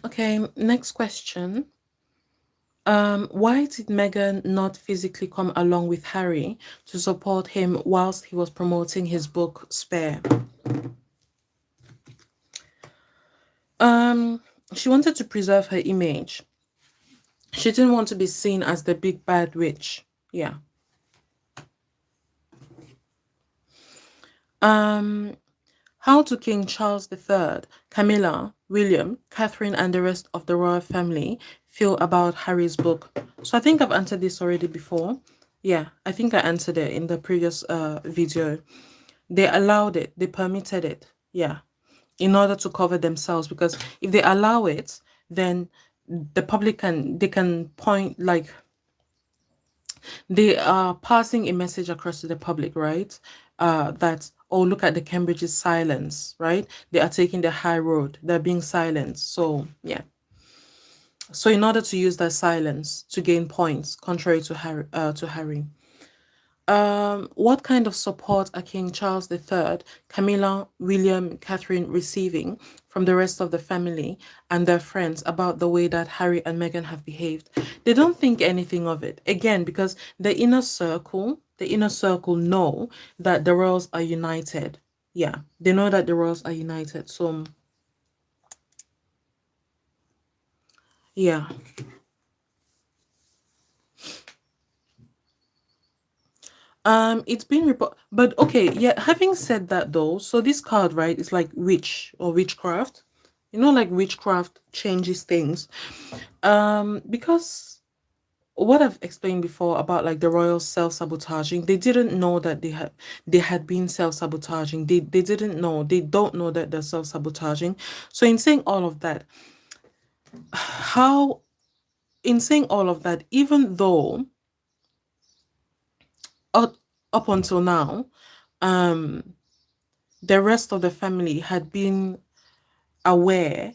Okay, next question. Why did Meghan not physically come along with Harry to support him whilst he was promoting his book Spare? Um, she wanted to preserve her image. She didn't want to be seen as the big bad witch. Yeah. Um, how do King Charles III, Camilla, William, Catherine, and the rest of the royal family feel about Harry's book? So I think I've answered this already before. Yeah, I think I answered it in the previous video. They allowed it, they permitted it. Yeah, in order to cover themselves, because if they allow it, then the public can point, like, they are passing a message across to the public, right? That, oh, look at the Cambridge's silence, right? They are taking the high road, they're being silenced. So yeah, so in order to use that silence to gain points, contrary to Harry, what kind of support are King Charles III, Camilla, William, Catherine receiving from the rest of the family and their friends about the way that Harry and Meghan have behaved? They don't think anything of it. Again, because the inner circle know that the royals are united. Yeah, they know that the royals are united. So, yeah. It's been report, but okay, yeah. Having said that, though, so this card, right, is like witch or witchcraft. You know, like witchcraft changes things. Because what I've explained before about like the royal self-sabotaging, they didn't know that they had been self-sabotaging. They didn't know. They don't know that they're self-sabotaging. So in saying all of that, how in saying all of that, even though up, up until now, um the rest of the family had been aware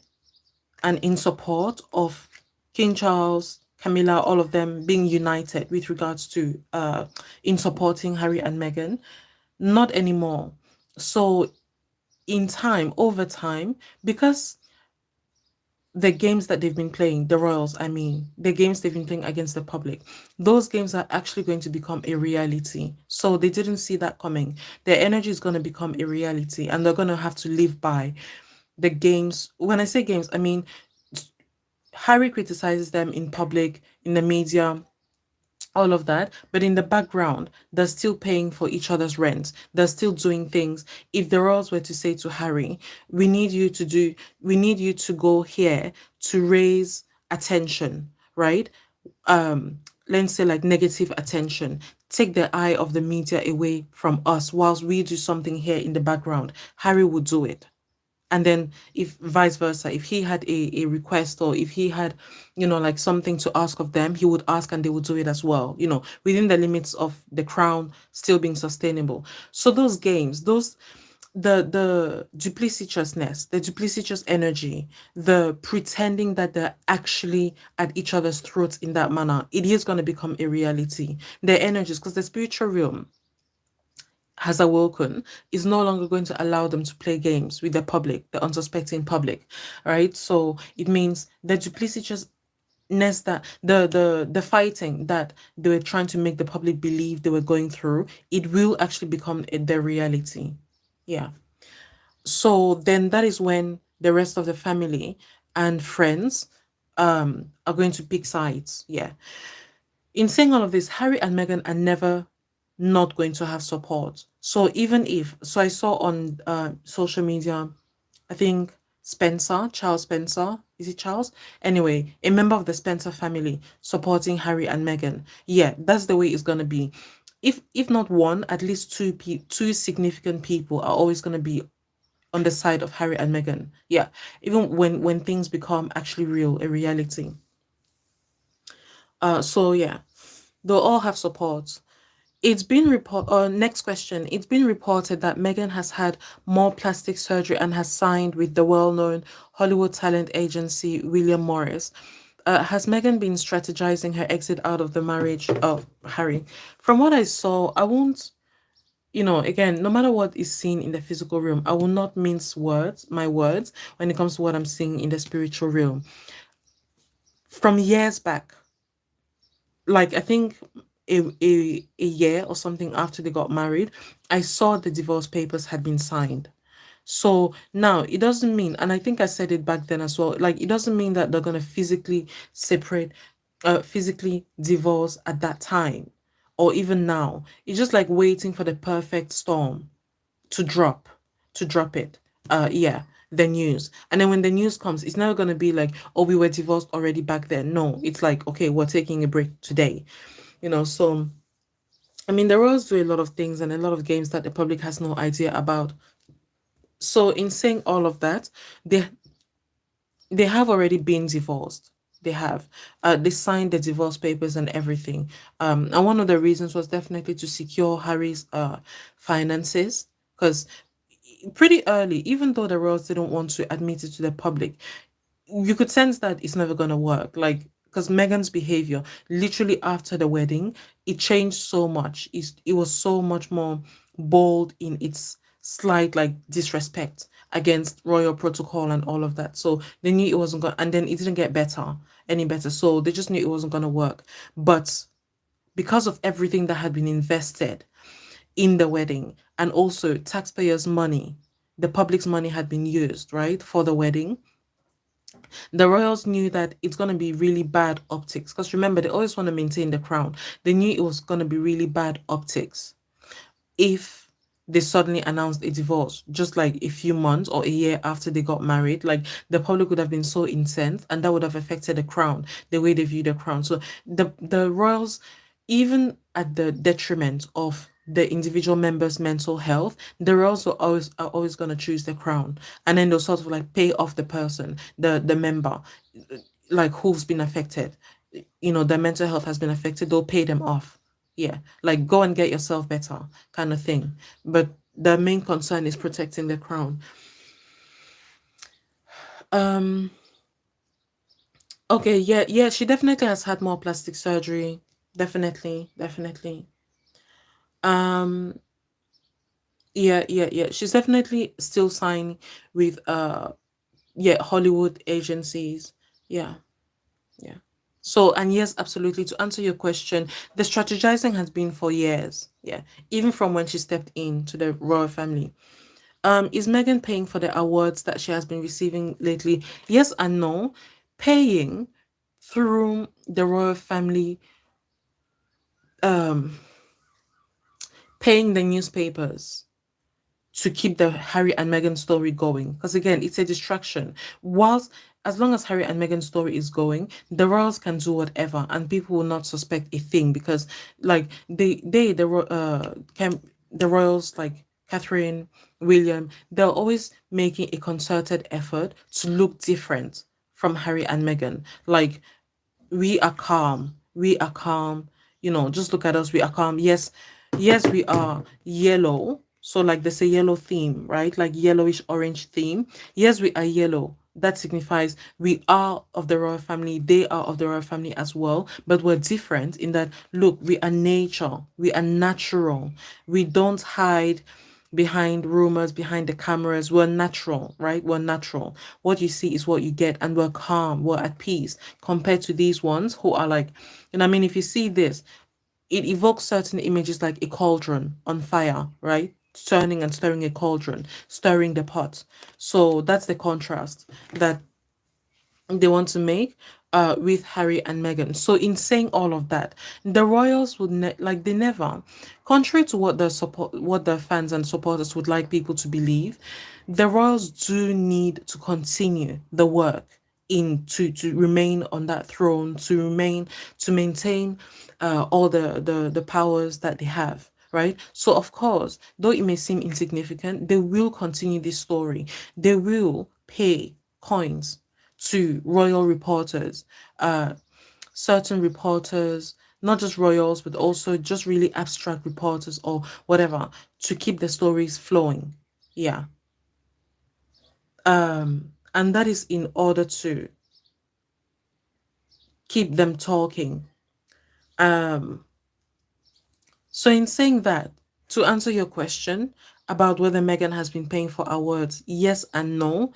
and in support of King Charles, Camilla, all of them being united with regards to in supporting Harry and Meghan. Not anymore. So in time, over time, because the games that they've been playing, the royals, I mean, the games they've been playing against the public, those games are actually going to become a reality. So they didn't see that coming. Their energy is going to become a reality and they're going to have to live by the games. When I say games, I mean Harry criticizes them in public, in the media, all of that. But in the background, they're still paying for each other's rent. They're still doing things. If the royals were to say to Harry, we need you to go here to raise attention, right? Let's say like negative attention. Take the eye of the media away from us whilst we do something here in the background. Harry would do it. And then if vice versa, if he had a request or if he had, like something to ask of them, he would ask and they would do it as well, within the limits of the crown still being sustainable. So those games, the duplicitousness, the duplicitous energy, the pretending that they're actually at each other's throats in that manner, it is going to become a reality. The energies, because the spiritual realm has awoken, is no longer going to allow them to play games with the public, the unsuspecting public, right? So it means the duplicitousness, that the fighting that they were trying to make the public believe they were going through, it will actually become their reality. Yeah. So then that is when the rest of the family and friends are going to pick sides. Yeah. In saying all of this, Harry and Meghan are never not going to have support. So even if, so I saw on social media, I think Charles Spencer, is it Charles? Anyway, a member of the Spencer family supporting Harry and Meghan. Yeah, that's the way it's gonna be. If not one, at least two significant people are always gonna be on the side of Harry and Meghan. Yeah, even when things become actually real, a reality. So yeah, they'll all have support. It's been next question. It's been reported that Meghan has had more plastic surgery and has signed with the well-known Hollywood talent agency William Morris. Has Meghan been strategizing her exit out of the marriage of Harry? From what I saw, I won't, again, no matter what is seen in the physical realm, I will not mince my words, when it comes to what I'm seeing in the spiritual realm. From years back, like I think a year or something after they got married, I saw the divorce papers had been signed. So now it doesn't mean, and I think I said it back then as well, like it doesn't mean that they're gonna physically separate, physically divorce at that time or even now. It's just like waiting for the perfect storm to drop, to drop it. Yeah, the news. And then when the news comes, it's never gonna be like, oh, we were divorced already back then. No, it's like, okay, we're taking a break today. So I mean, the royals do a lot of things and a lot of games that the public has no idea about. So in saying all of that, they they have already been divorced. They have. They signed the divorce papers and everything. And one of the reasons was definitely to secure Harry's finances, because pretty early, even though the royals didn't want to admit it to the public, you could sense that it's never gonna work. Like, because Megan's behavior, literally after the wedding, it changed so much. It was so much more bold in its slight like disrespect against royal protocol and all of that. So they knew it wasn't going, and then it didn't get any better. So they just knew it wasn't gonna work. But because of everything that had been invested in the wedding, and also taxpayers' money, the public's money had been used, right, for the wedding. The royals knew that it's going to be really bad optics, because remember, they always want to maintain the crown. They knew it was going to be really bad optics if they suddenly announced a divorce just like a few months or a year after they got married. Like, the public would have been so incensed, and that would have affected the crown, the way they view the crown. So the royals, even at the detriment of the individual members' mental health, the royals are always going to choose the crown, and then they'll sort of like pay off the person, the member, like who's been affected. Their mental health has been affected. They'll pay them off. Yeah, like go and get yourself better, kind of thing. But the main concern is protecting the crown. Um. Okay. Yeah. Yeah. She definitely has had more plastic surgery. Definitely. Definitely. Um. Yeah. Yeah. Yeah. She's definitely still signed with yeah, Hollywood agencies. Yeah. Yeah. So, and yes, absolutely. To answer your question, the strategizing has been for years. Yeah. Even from when she stepped into the royal family. Is Megan paying for the awards that she has been receiving lately? Yes and no. Paying through the royal family, um, paying the newspapers to keep the Harry and Meghan story going. Because again, it's a distraction. Whilst, as long as Harry and Meghan's story is going, the royals can do whatever, and people will not suspect a thing, because, like, the royals, like Catherine, William, they're always making a concerted effort to look different from Harry and Meghan. Like, we are calm. We are calm. Just look at us. We are calm. Yes, yes, we are yellow. So, like, there's a yellow theme, right? Like yellowish orange theme. Yes, we are yellow. That signifies we are of the royal family. They are of the royal family as well. But we're different in that, look, we are nature. We are natural. We don't hide behind rumors, behind the cameras. We're natural, right? We're natural. What you see is what you get, and we're calm, we're at peace, compared to these ones who are like, I mean, if you see this, it evokes certain images like a cauldron on fire, right? Turning and stirring a cauldron, stirring the pot. So that's the contrast that they want to make with Harry and Meghan. So in saying all of that, the royals would like, they never, contrary to what the fans and supporters would like people to believe, the royals do need to continue the work in to remain on that throne, to maintain all the powers that they have. Right. So, of course, though it may seem insignificant, they will continue this story. They will pay coins to royal reporters, uh, certain reporters, not just royals, but also just really abstract reporters or whatever, to keep the stories flowing. Yeah. And that is in order to keep them talking. Um, so in saying that, to answer your question about whether Megan has been paying for our words, yes and no.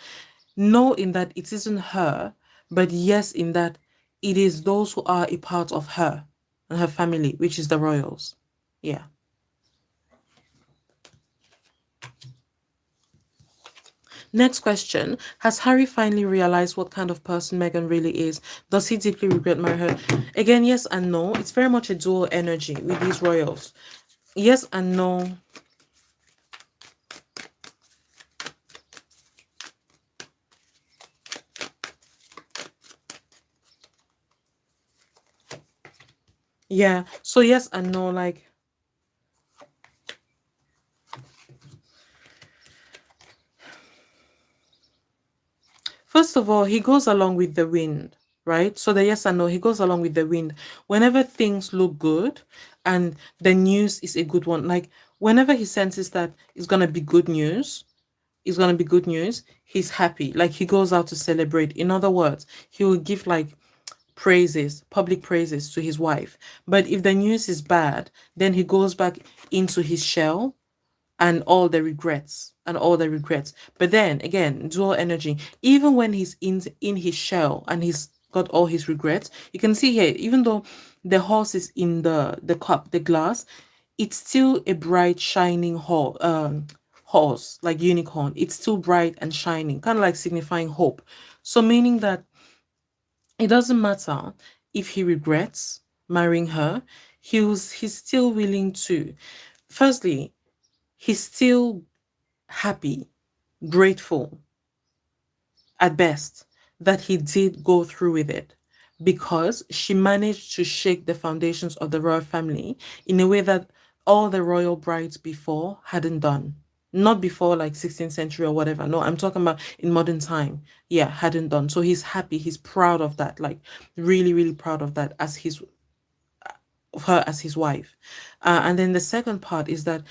No, in that it isn't her, but yes, in that it is those who are a part of her and her family, which is the royals. Yeah. Next question. Has Harry finally realized what kind of person Meghan really is? Does he deeply regret marrying her? Again, yes and no. It's very much a dual energy with these royals. Yes and no. Yeah. So yes and no, like first of all, he goes along with the wind, right? So the yes and no, he goes along with the wind. Whenever things look good and the news is a good one, like whenever he senses that it's gonna be good news, he's happy. Like he goes out to celebrate. In other words, he will give like praises, public praises to his wife. But if the news is bad, then he goes back into his shell and all the regrets. But then again, dual energy, even when he's in his shell and he's got all his regrets, you can see here, even though the horse is in the cup, the glass, it's still a bright shining horse, like unicorn. It's still bright and shining, kind of like signifying hope. So meaning that it doesn't matter if he regrets marrying her, he's still willing to, firstly, he's still happy, grateful at best that he did go through with it, because she managed to shake the foundations of the royal family in a way that all the royal brides before hadn't done. Not before like 16th century or whatever. No, I'm talking about in modern time. Yeah, hadn't done. So he's happy, he's proud of that, like really, really proud of that as his of her as his wife. And then the second part is that,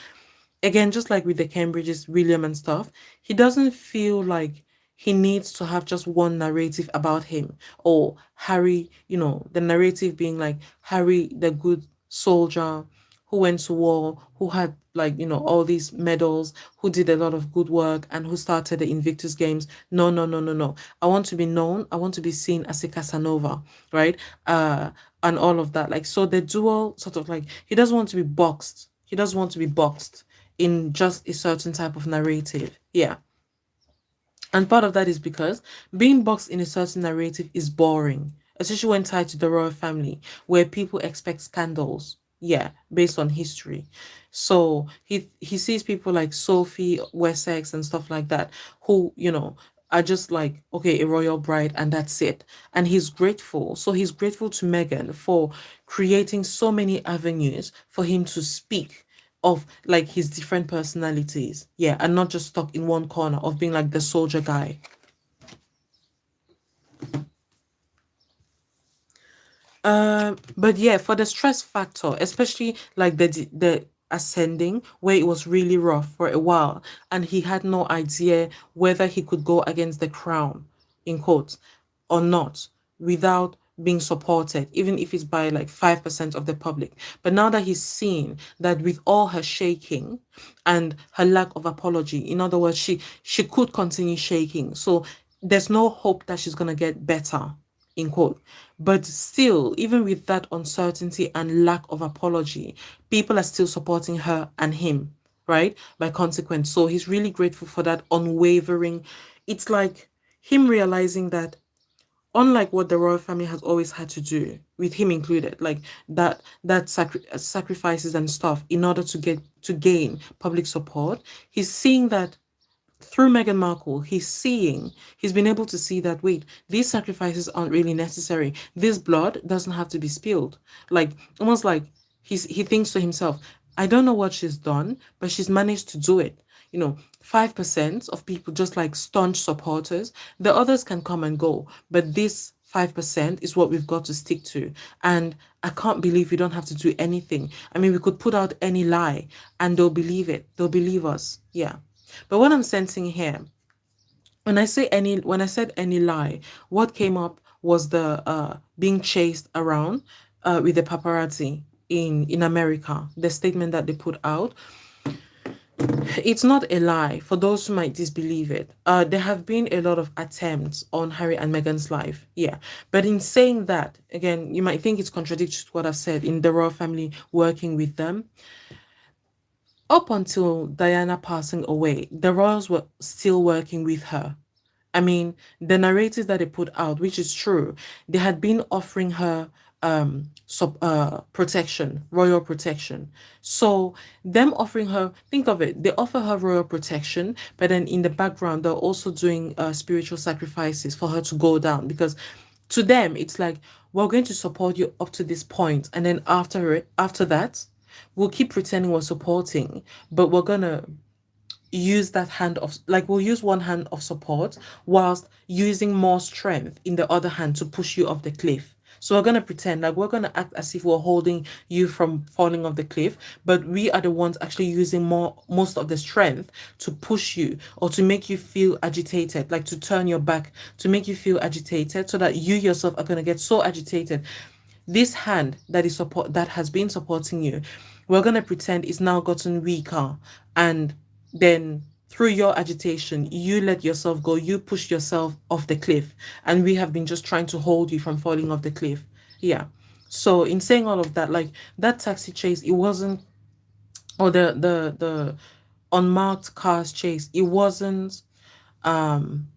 again, just like with the Cambridges, William and stuff, he doesn't feel like he needs to have just one narrative about him, or Harry, the narrative being like Harry, the good soldier who went to war, who had like, all these medals, who did a lot of good work and who started the Invictus Games. No, no, no, no, no. I want to be known. I want to be seen as a Casanova, right? And all of that. Like, so the dual sort of like, he doesn't want to be boxed. He doesn't want to be boxed in just a certain type of narrative. Yeah. And part of that is because being boxed in a certain narrative is boring, especially when tied to the royal family, where people expect scandals. Yeah, based on history. So he sees people like Sophie, Wessex, and stuff like that, who, are just like, okay, a royal bride, and that's it. And he's grateful. So he's grateful to Meghan for creating so many avenues for him to speak of like his different personalities. Yeah, and not just stuck in one corner of being like the soldier guy. But yeah, for the stress factor, especially like the ascending, where it was really rough for a while, and he had no idea whether he could go against the crown, in quotes, or not, without being supported, even if it's by like 5% of the public. But now that he's seen that with all her shaking and her lack of apology, in other words, she could continue shaking. So there's no hope that she's gonna get better, in quote. But still, even with that uncertainty and lack of apology, people are still supporting her and him, right? By consequence. So he's really grateful for that unwavering. It's like him realizing that, unlike what the royal family has always had to do, with him included, like sacrifices and stuff in order to gain public support, he's seeing that through Meghan Markle, he's been able to see that, wait, these sacrifices aren't really necessary. This blood doesn't have to be spilled. Like, almost like he thinks to himself, I don't know what she's done, but she's managed to do it. 5% of people, just like staunch supporters, the others can come and go, but this 5% is what we've got to stick to. And I can't believe we don't have to do anything. I mean, we could put out any lie and they'll believe it. They'll believe us. Yeah. But what I'm sensing here, when I said any lie, what came up was the being chased around with the paparazzi in America. The statement that they put out, it's not a lie for those who might disbelieve it. There have been a lot of attempts on Harry and Meghan's life, yeah. But in saying that, again, you might think it's contradictory to what I've said in the royal family working with them. Up until Diana passing away, the royals were still working with her. I mean, the narrative that they put out, which is true, they had been offering her protection, royal protection. So them offering her, think of it, they offer her royal protection, but then in the background they're also doing spiritual sacrifices for her to go down, because to them it's like, we're going to support you up to this point, and then after that, we'll keep pretending we're supporting, but we're gonna use that hand of, like, we'll use one hand of support whilst using more strength in the other hand to push you off the cliff. So we're going to pretend like we're going to act as if we're holding you from falling off the cliff, but we are the ones actually using most of the strength to push you, or to make you feel agitated, like to turn your back, to make you feel agitated, so that you yourself are going to get so agitated. This hand that has been supporting you, we're going to pretend it's now gotten weaker, and then through your agitation, you let yourself go, you push yourself off the cliff, and we have been just trying to hold you from falling off the cliff. Yeah. So in saying all of that, like, that taxi chase, it wasn't, or the unmarked cars chase, it wasn't um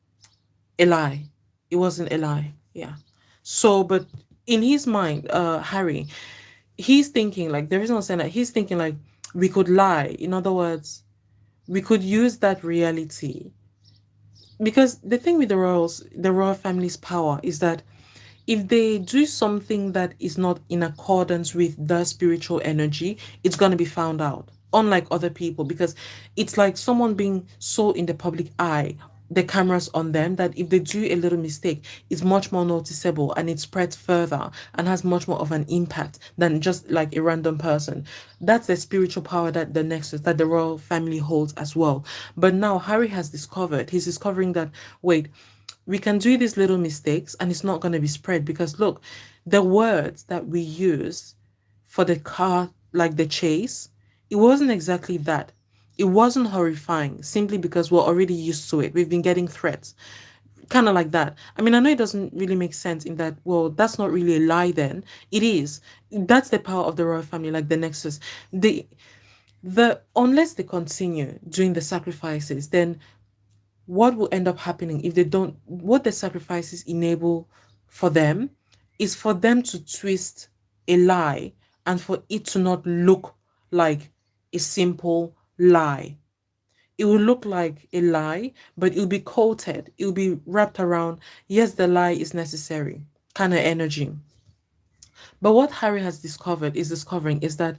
a lie. It wasn't a lie. Yeah. So, but in his mind, Harry, he's thinking, like, the reason I'm saying that, he's thinking like, we could lie. In other words, we could use that reality, because the thing with the royal family's power is that if they do something that is not in accordance with the spiritual energy, it's going to be found out. Unlike other people, because it's like someone being so in the public eye, the cameras on them, that if they do a little mistake, it's much more noticeable and it spreads further and has much more of an impact than just like a random person. That's the spiritual power that the nexus, that the royal family holds as well. But now Harry has discovered, he's discovering that, wait, we can do these little mistakes and it's not going to be spread, because look, the words that we use for the car, like the chase, it wasn't exactly that. It wasn't horrifying, simply because we're already used to it. We've been getting threats, kind of like that. I mean, I know it doesn't really make sense in that, well, that's not really a lie then. It is. That's the power of the royal family, like the nexus. The unless they continue doing the sacrifices, then what will end up happening if they don't, what the sacrifices enable for them is for them to twist a lie, and for it to not look like a simple lie. It will look like a lie, but it'll be coated, it'll be wrapped around, yes, the lie is necessary kind of energy. But what Harry has discovering is that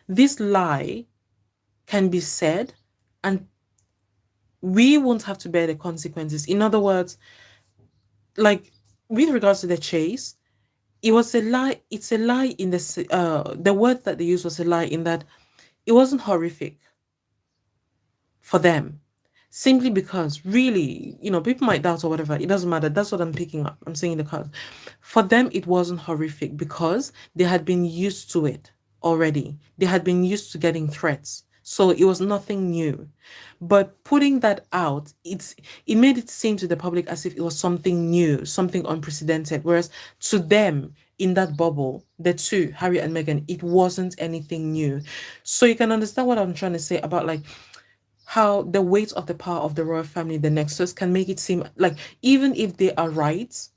this lie can be said, and we won't have to bear the consequences. In other words, like, with regards to the chase, it was a lie. It's a lie in the word that they used was a lie in that it wasn't horrific for them, simply because, really, people might doubt or whatever, it doesn't matter. That's what I'm picking up, I'm saying, the cards. For them, it wasn't horrific because they had been used to it already. They had been used to getting threats, so it was nothing new. But putting that out, it made it seem to the public as if it was something new, something unprecedented, whereas to them, in that bubble, the two, Harry and Meghan, it wasn't anything new. So you can understand what I'm trying to say about, like, how the weight of the power of the royal family, the nexus, can make it seem like, even if they are right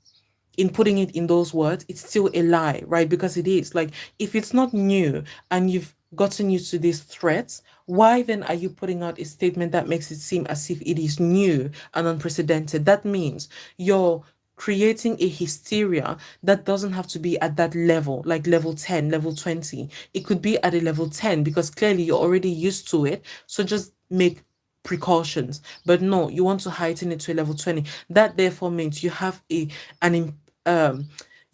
in putting it in those words, it's still a lie, right? Because it is. Like, if it's not new and you've gotten used to these threats, why then are you putting out a statement that makes it seem as if it is new and unprecedented? That means you're creating a hysteria that doesn't have to be at that level, like level 10, level 20. It could be at a level 10 because clearly you're already used to it. So just make precautions. But no, you want to heighten it to a level 20. That therefore means you have you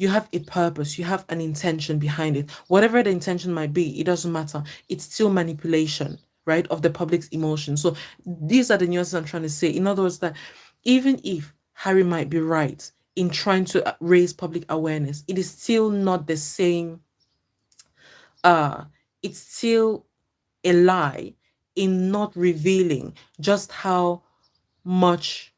have a purpose, you have an intention behind it. Whatever the intention might be, it doesn't matter. It's still manipulation, right, of the public's emotions. So these are the nuances I'm trying to say. In other words, that even if Harry might be right in trying to raise public awareness, it is still not the same. uh it's still a lie in not revealing just how much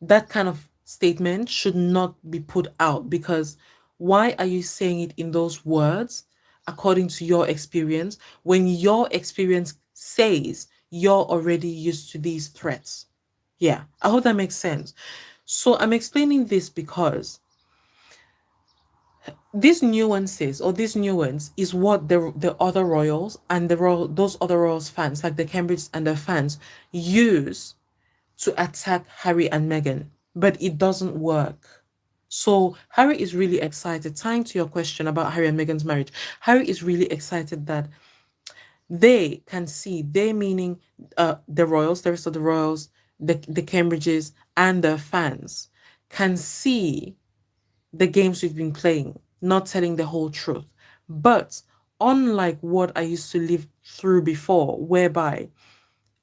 that kind of statement should not be put out. Because why are you saying it in those words according to your experience when your experience says you're already used to these threats? Yeah, I hope that makes sense. So I'm explaining this because these nuances, or this nuance, is what the other royals and those other royals fans, like the Cambridge and their fans, use to attack Harry and Meghan, but it doesn't work. So Harry is really excited. Tying to your question about Harry and Meghan's marriage, Harry is really excited that they can see, they meaning the royals, the rest of the royals, the Cambridges and their fans can see the games we've been playing, not telling the whole truth. But unlike what I used to live through before, whereby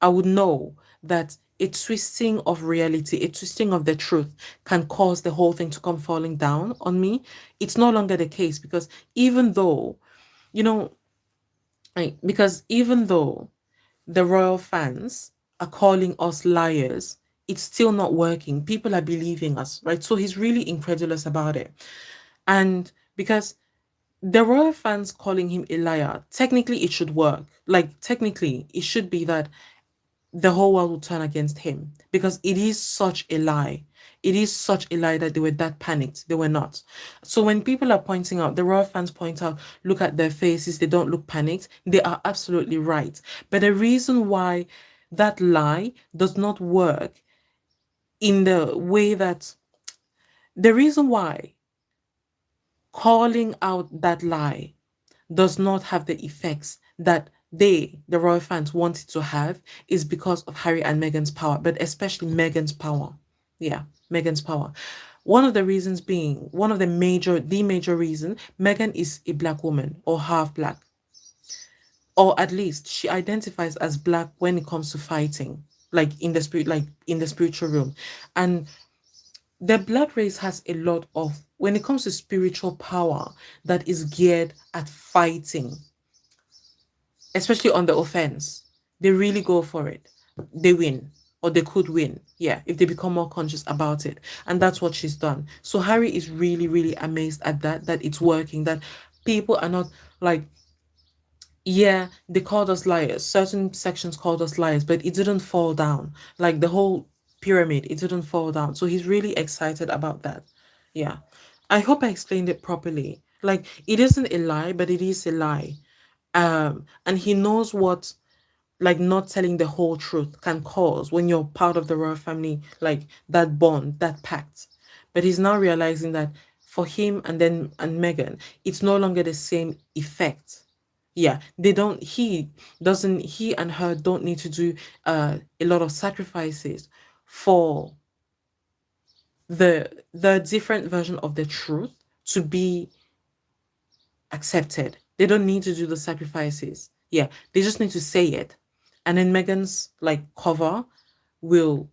I would know that a twisting of reality, a twisting of the truth can cause the whole thing to come falling down on me. It's no longer the case, because even though, you know, because even though the royal fans are calling us liars, it's still not working. People are believing us, right? So he's really incredulous about it. And because the royal fans calling him a liar, technically it should work. Like, technically, it should be that the whole world will turn against him, because it is such a lie. It is such a lie that they were that panicked. They were not. So when people are pointing out, the royal fans point out, look at their faces, they don't look panicked. They are absolutely right. But the reason why that lie does not work in the way that, the reason why calling out that lie does not have the effects that they, the royal fans, wanted to have, is because of Harry and Meghan's power, but especially Meghan's power. Yeah, Meghan's power. One of the reasons being, one of the major reason, Meghan is a black woman, or half black, or at least she identifies as black when it comes to fighting, like in the spirit, like in the spiritual realm. And the black race has a lot of, when it comes to spiritual power, that is geared at fighting, especially on the offense. They really go for it. They win, or they could win. Yeah, if they become more conscious about it. And that's what she's done. So Harry is really, really amazed at that it's working, that people are not like, yeah, they called us liars. Certain sections called us liars, but it didn't fall down. Like the whole pyramid, it didn't fall down. So he's really excited about that. Yeah. I hope I explained it properly. Like, it isn't a lie, but it is a lie. And he knows what, like, not telling the whole truth can cause when you're part of the royal family, like that bond, that pact. But he's now realizing that for him and Meghan, it's no longer the same effect. Yeah, they don't, he and her don't need to do a lot of sacrifices for the different version of the truth to be accepted. They don't need to do the sacrifices. Yeah, they just need to say it. And then Meghan's like cover will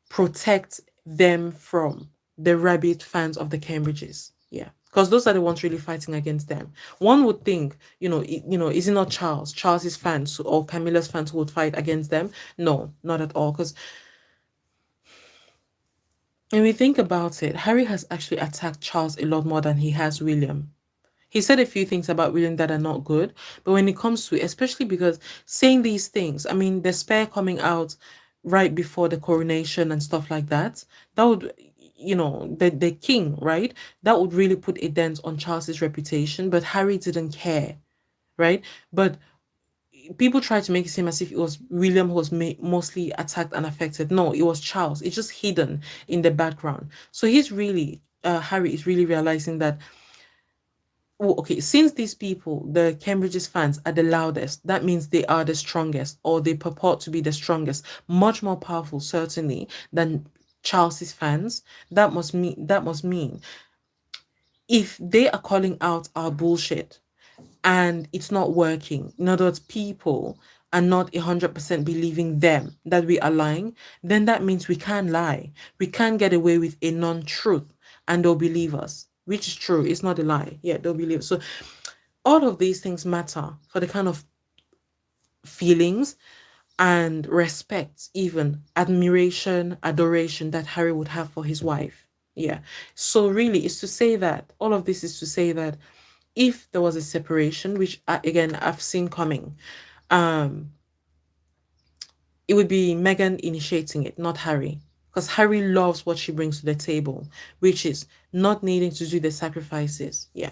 protect them from the rabid fans of the Cambridges. Yeah. Because those are the ones really fighting against them. One would think, is it not Charles? Charles's fans or Camilla's fans who would fight against them? No, not at all. Because when we think about it, Harry has actually attacked Charles a lot more than he has William. He said a few things about William that are not good, but when it comes to, especially because saying these things, I mean, the spare coming out right before the coronation and stuff like that, that would, the king, right? That would really put a dent on Charles's reputation, but Harry didn't care, right? But people try to make it seem as if it was William who was mostly attacked and affected. No, it was Charles. It's just hidden in the background. So Harry is really realizing that, oh, okay, since these people, the Cambridge's fans, are the loudest, that means they are the strongest, or they purport to be the strongest, much more powerful, certainly, than Charles's fans. That must mean if they are calling out our bullshit and it's not working, in other words, people and not 100% believing them that we are lying, then that means we can't lie. We can't get away with a non-truth and they'll believe us, which is true. It's not a lie. Yeah, they'll believe us. So all of these things matter for the kind of feelings and respect, even admiration, adoration that Harry would have for his wife. Yeah. So really, it's to say that all of this is to say that if there was a separation, which again I've seen coming, um, it would be Meghan initiating it, not Harry. Because Harry loves what she brings to the table, which is not needing to do the sacrifices. Yeah.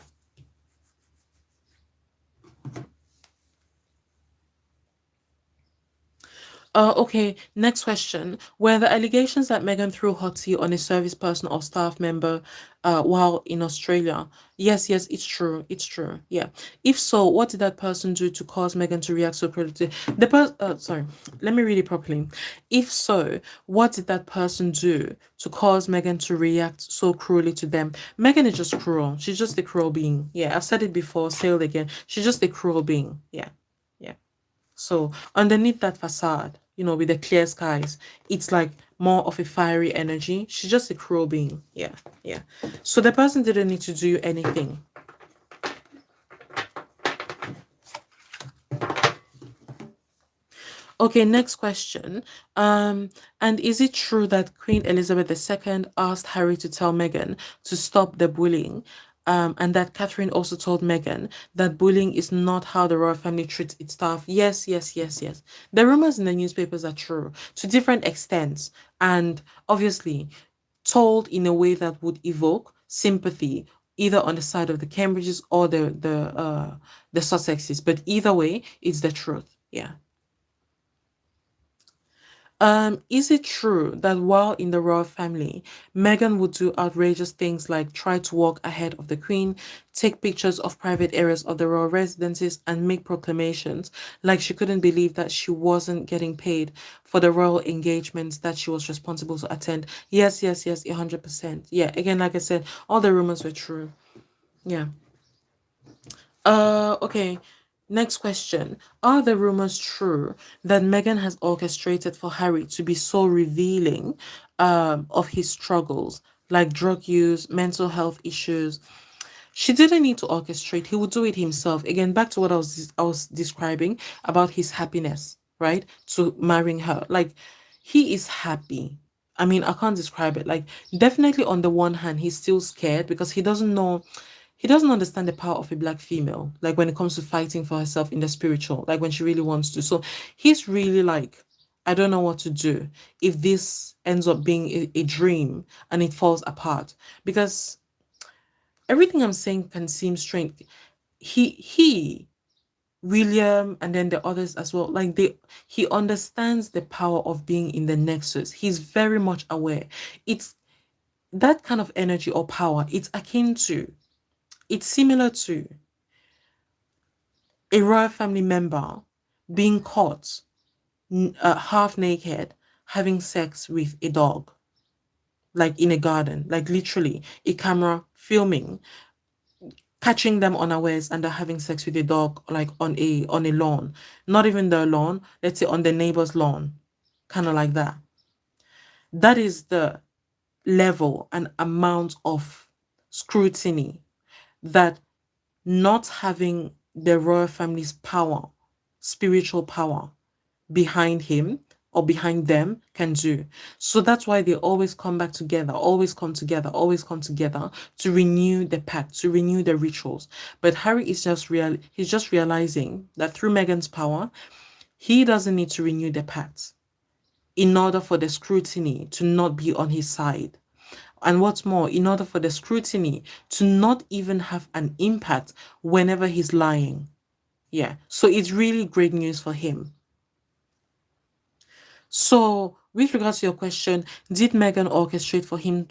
Okay, next question. Were the allegations that Meghan threw hot tea on a service person or staff member while in Australia? Yes, yes, it's true. It's true. Yeah. If so, what did that person do to cause Meghan to react so cruelly? Sorry, let me read it properly. If so, what did that person do to cause Meghan to react so cruelly to them? Meghan is just cruel. She's just a cruel being. Yeah, I've said it before, say it again. She's just a cruel being. Yeah. Yeah. So underneath that facade, with the clear skies, it's like more of a fiery energy. She's just a cruel being. Yeah, yeah. So the person didn't need to do anything. Okay, next question. And is it true that Queen Elizabeth II asked Harry to tell Meghan to stop the bullying? And that Catherine also told Meghan that bullying is not how the royal family treats its staff. Yes, yes, yes, yes. The rumors in the newspapers are true to different extents, and obviously told in a way that would evoke sympathy, either on the side of the Cambridges or the Sussexes. But either way, it's the truth. Yeah. Is it true that while in the royal family, Meghan would do outrageous things like try to walk ahead of the Queen, take pictures of private areas of the royal residences, and make proclamations like she couldn't believe that she wasn't getting paid for the royal engagements that she was responsible to attend? Yes, yes, yes, 100%. Yeah, again, like I said, all the rumors were true. Yeah. Okay. Next question. Are the rumors true that Meghan has orchestrated for Harry to be so revealing of his struggles, like drug use, mental health issues? She didn't need to orchestrate. He would do it himself. Again, back to what I was describing about his happiness, right? To marrying her. Like he is happy. I mean, I can't describe it. Like definitely on the one hand, he's still scared because he doesn't understand the power of a black female, like when it comes to fighting for herself in the spiritual, like when she really wants to. So he's really like, I don't know what to do if this ends up being a dream and it falls apart. Because everything I'm saying can seem strange. He, William, and then the others as well, like he understands the power of being in the nexus. He's very much aware. It's that kind of energy or power. It's similar to a royal family member being caught half naked having sex with a dog, like in a garden, like literally a camera filming, catching them unawares and they're having sex with a dog, like on a lawn, not even their lawn, let's say on the neighbor's lawn, kind of like that. That is the level and amount of scrutiny that not having the royal family's power, spiritual power behind him or behind them can do. So that's why they always come back together, always come together, always come together to renew the pact, to renew the rituals. But Harry is he's just realizing that through Meghan's power, he doesn't need to renew the pact in order for the scrutiny to not be on his side. And what's more, in order for the scrutiny to not even have an impact whenever he's lying. Yeah. So it's really great news for him. So, with regards to your question, did Meghan orchestrate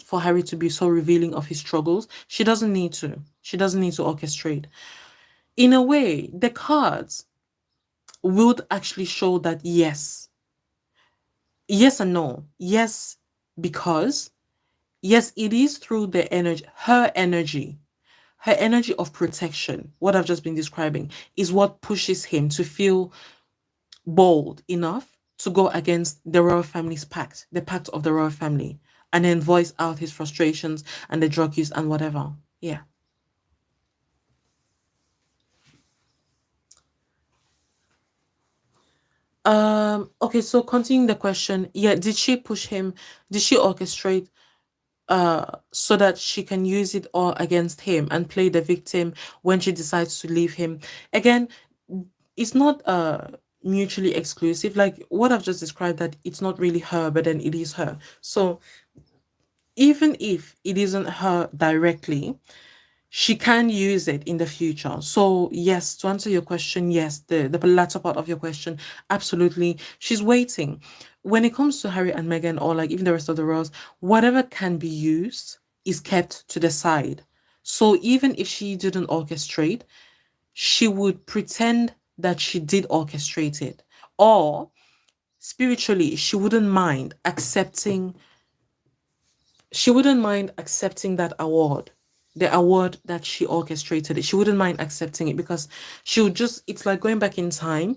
for Harry to be so revealing of his struggles? She doesn't need to. She doesn't need to orchestrate. In a way, the cards would actually show that yes. Yes and no. Yes, because yes, it is through the energy, her energy of protection, what I've just been describing, is what pushes him to feel bold enough to go against the royal family's pact, the pact of the royal family, and then voice out his frustrations and the drug use and whatever. Yeah. Okay, so continuing the question, yeah, did she push him? Did she orchestrate so that she can use it all against him and play the victim when she decides to leave him? Again, it's not mutually exclusive. Like what I've just described, that it's not really her, but then it is her. So even if it isn't her directly, she can use it in the future. So yes, to answer your question, yes, the latter part of your question, absolutely, she's waiting. When it comes to Harry and Meghan, or like even the rest of the royals, whatever can be used is kept to the side. So even if she didn't orchestrate, she would pretend that she did orchestrate it, or spiritually she wouldn't mind accepting that award, the award that she orchestrated it. She wouldn't mind accepting it, because she would just, it's like going back in time.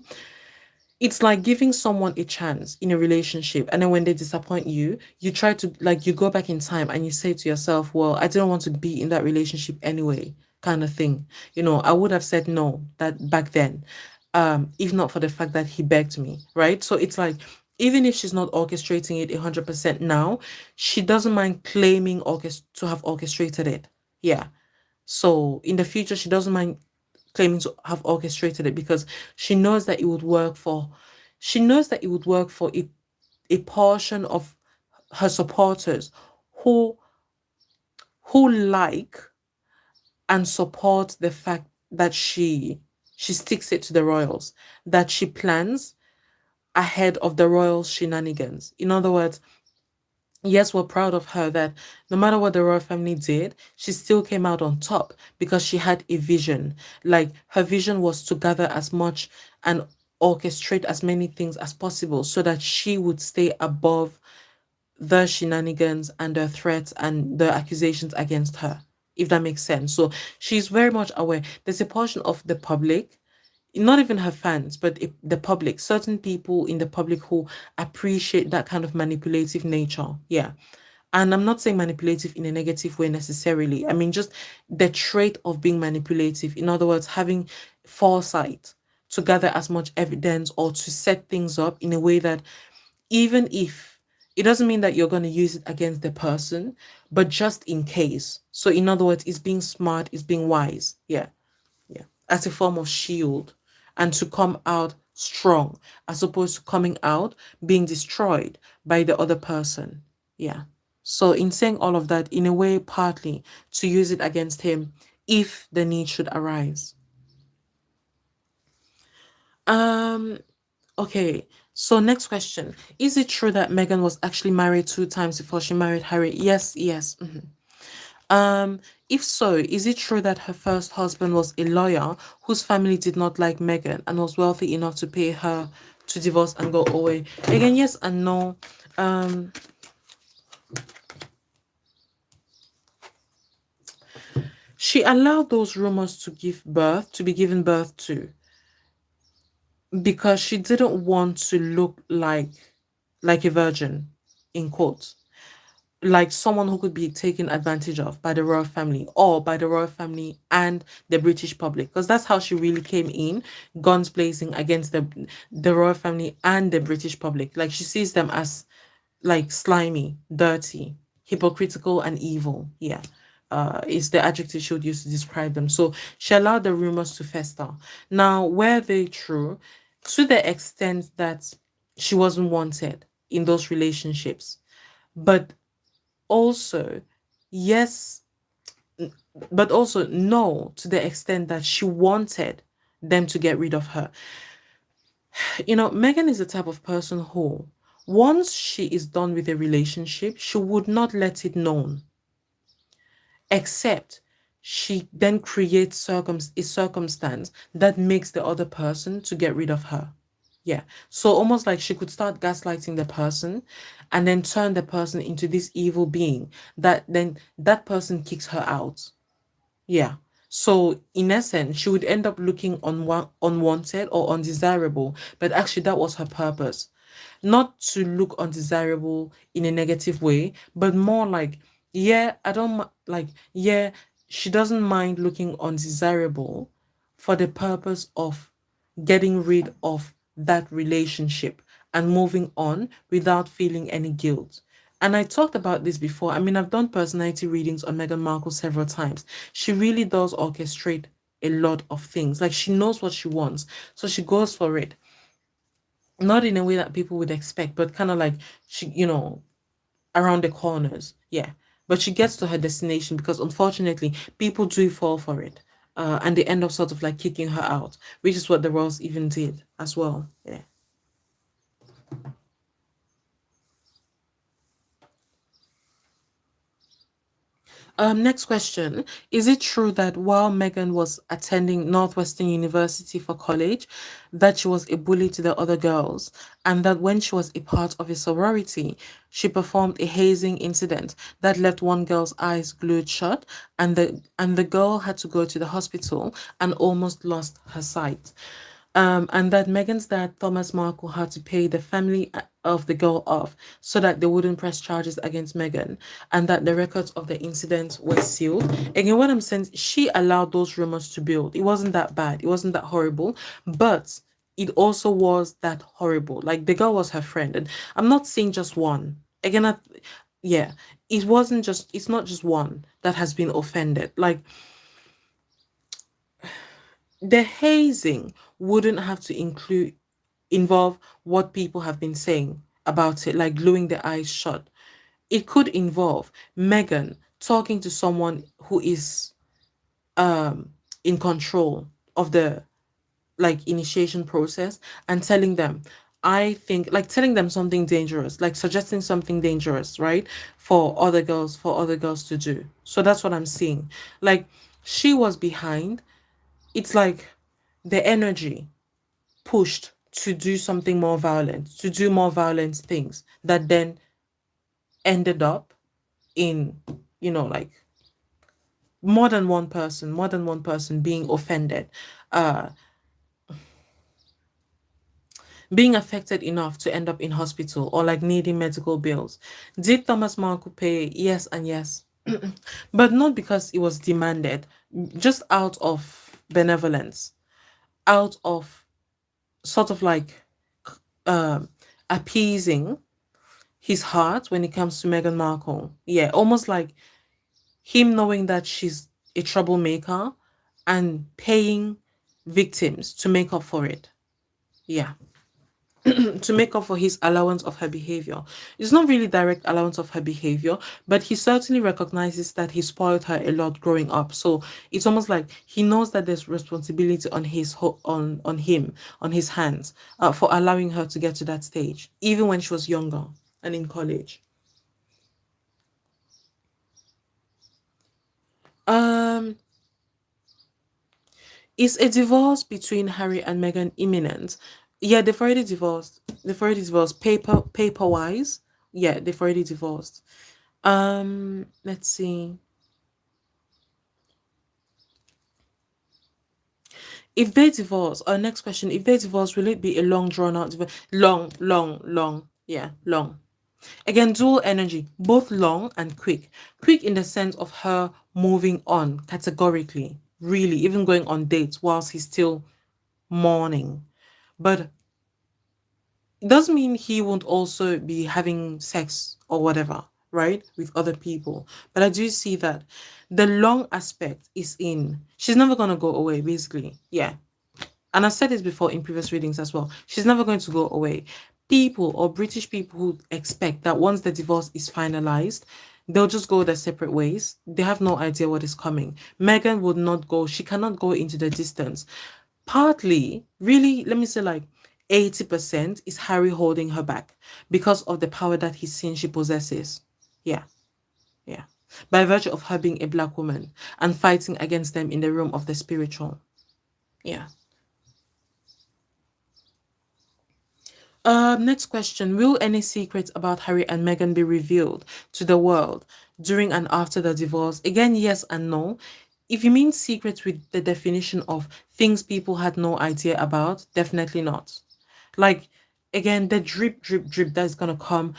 It's like giving someone a chance in a relationship, and then when they disappoint you, you try to, like, you go back in time and you say to yourself, well, I didn't want to be in that relationship anyway, kind of thing. I would have said no that back then, if not for the fact that he begged me, right? So it's like, even if she's not orchestrating it 100% now, she doesn't mind claiming to have orchestrated it. Yeah. So in the future, she doesn't mind claiming to have orchestrated it, because she knows that it would work for she knows that it would work for a portion of her supporters who like and support the fact that she sticks it to the royals, that she plans ahead of the royal shenanigans. In other words, yes, we're proud of her that no matter what the royal family did, she still came out on top, because she had a vision. Like, her vision was to gather as much and orchestrate as many things as possible, so that she would stay above the shenanigans and the threats and the accusations against her, if that makes sense. So she's very much aware. There's a portion of the public, not even her fans, but the public, certain people in the public who appreciate that kind of manipulative nature. Yeah. And I'm not saying manipulative in a negative way necessarily. I mean, just the trait of being manipulative. In other words, having foresight to gather as much evidence, or to set things up in a way that, even if it doesn't mean that you're going to use it against the person, but just in case. So, in other words, it's being smart, it's being wise. Yeah. Yeah. As a form of shield, and to come out strong, as opposed to coming out being destroyed by the other person. Yeah. So in saying all of that, in a way, partly to use it against him if the need should arise. Um, okay. So next question. Is it true that Meghan was actually married 2 times before she married Harry? Yes, yes. If so, is it true that her first husband was a lawyer whose family did not like Meghan and was wealthy enough to pay her to divorce and go away? Again, yes and no. Um, she allowed those rumors to be given birth to, because she didn't want to look like a virgin, in quotes, like someone who could be taken advantage of by the royal family, or by the royal family and the British public, because that's how she really came in, guns blazing against the royal family and the British public. Like, she sees them as like slimy, dirty, hypocritical, and evil. Yeah. Is the adjective she would use to describe them. So she allowed the rumors to fester. Now, were they true? To the extent that she wasn't wanted in those relationships. But also, yes, but also no, to the extent that she wanted them to get rid of her. Meghan is the type of person who, once she is done with a relationship, she would not let it known, except she then creates a circumstance that makes the other person to get rid of her. Yeah. So almost like she could start gaslighting the person, and then turn the person into this evil being, that then that person kicks her out. Yeah. So in essence, she would end up looking unwanted or undesirable, but actually that was her purpose. Not to look undesirable in a negative way, but more like, yeah, I don't like, yeah, she doesn't mind looking undesirable for the purpose of getting rid of that relationship and moving on without feeling any guilt. And I talked about this before. I mean, I've done personality readings on Meghan Markle several times. She really does orchestrate a lot of things. Like, she knows what she wants, so she goes for it. Not in a way that people would expect, but kind of like she, around the corners. Yeah. But she gets to her destination because unfortunately people do fall for it. And they end up sort of like kicking her out, which is what the Royals even did as well. Yeah. Next question. Is it true that while Megan was attending Northwestern University for college, that she was a bully to the other girls, and that when she was a part of a sorority, she performed a hazing incident that left one girl's eyes glued shut, and the girl had to go to the hospital and almost lost her sight? And that Megan's dad, Thomas Markle, had to pay the family of the girl off so that they wouldn't press charges against Megan, and that the records of the incident were sealed. Again, what I'm saying, she allowed those rumors to build. It wasn't that bad, it wasn't that horrible, but it also was that horrible. Like, the girl was her friend, and I'm not saying just one. Again, yeah, it's not just one that has been offended. Like, the hazing wouldn't have to involve what people have been saying about it, like gluing the eyes shut. It could involve Megan talking to someone who is um in control of the like initiation process and telling them, I think, like telling them something dangerous, like suggesting something dangerous, right? For other girls to do. So that's what I'm seeing. Like, she was behind. It's like the energy pushed to do something more violent, to do more violent things that then ended up in, like more than one person being offended, uh, being affected enough to end up in hospital or like needing medical bills. Did Thomas Markle pay? Yes and yes. But not because it was demanded, just out of benevolence, out of sort of like um appeasing his heart when it comes to Meghan Markle. Yeah, almost like him knowing that she's a troublemaker and paying victims to make up for it. Yeah. To make up for his allowance of her behavior. It's not really direct allowance of her behavior, but he certainly recognizes that he spoiled her a lot growing up. So it's almost like he knows that there's responsibility on on him, on his hands, for allowing her to get to that stage, even when she was younger and in college. Um, is a divorce between Harry and Meghan imminent? Yeah, they've already divorced. They've already divorced. Paper wise. Yeah, they've already divorced. Let's see. If they divorce, our next question, if they divorce, will it be a long drawn out divorce? Long, long, long. Yeah, long. Again, dual energy, both long and quick. Quick in the sense of her moving on categorically, really, even going on dates whilst he's still mourning. But it doesn't mean he won't also be having sex or whatever, right, with other people. But I do see that the long aspect is in, she's never going to go away, basically. Yeah. And I've said this before in previous readings as well. She's never going to go away. People or British people who expect that once the divorce is finalized, they'll just go their separate ways. They have no idea what is coming. Meghan would not go, she cannot go into the distance. Partly, really, let me say like 80% is Harry holding her back because of the power that he's seen she possesses. Yeah, yeah. By virtue of her being a black woman and fighting against them in the realm of the spiritual. Yeah. Next question. Will any secrets about Harry and Meghan be revealed to the world during and after the divorce? Again, yes and no. If you mean secrets with the definition of things people had no idea about, definitely not. Like, again, the drip, drip, drip that's going to come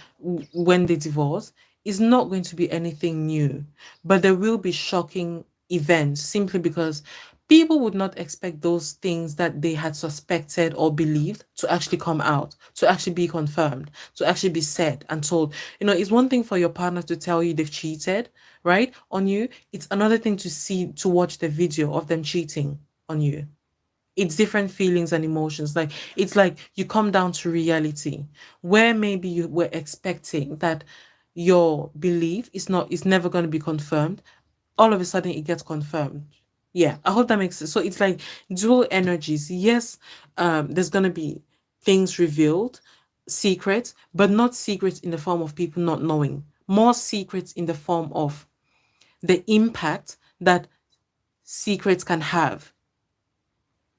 when they divorce is not going to be anything new, but there will be shocking events simply because people would not expect those things that they had suspected or believed to actually come out, to actually be confirmed, to actually be said and told. It's one thing for your partner to tell you they've cheated, right, on you. It's another thing to watch the video of them cheating on you. It's different feelings and emotions. Like, it's like you come down to reality where maybe you were expecting that your belief is never going to be confirmed. All of a sudden it gets confirmed. Yeah, I hope that makes sense. So it's like dual energies. Yes, there's going to be things revealed, secrets, but not secrets in the form of people not knowing, more secrets in the form of the impact that secrets can have.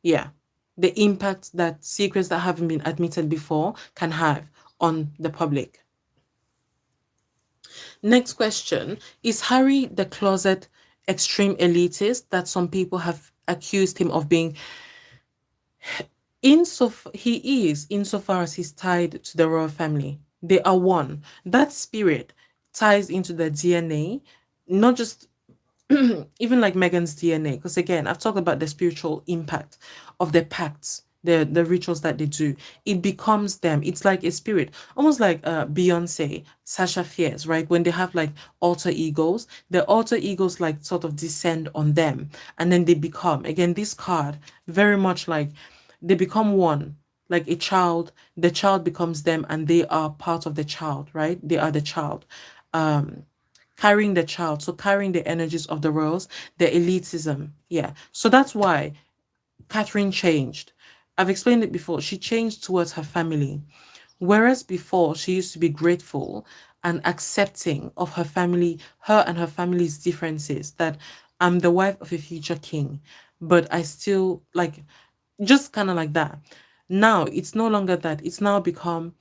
Yeah. The impact that secrets that haven't been admitted before can have on the public. Next question. Is Harry the closet extreme elitist that some people have accused him of being? He is, insofar as he's tied to the royal family. They are one. That spirit ties into the DNA, not just even like Megan's DNA, because again, I've talked about the spiritual impact of the pacts, the rituals that they do. It becomes them. It's like a spirit, almost like Beyonce, Sasha Fierce, right? When they have like alter egos, the alter egos like sort of descend on them, and then they become again this card very much like they become one. Like a child, the child becomes them, and they are part of the child, right? They are the child. Um, Carrying the child, so carrying the energies of the royals, the elitism. Yeah. So that's why Catherine changed. I've explained it before. She changed towards her family. Whereas before she used to be grateful and accepting of her family, her and her family's differences, that I'm the wife of a future king, but I still like just kind of like that. Now it's no longer that. It's now become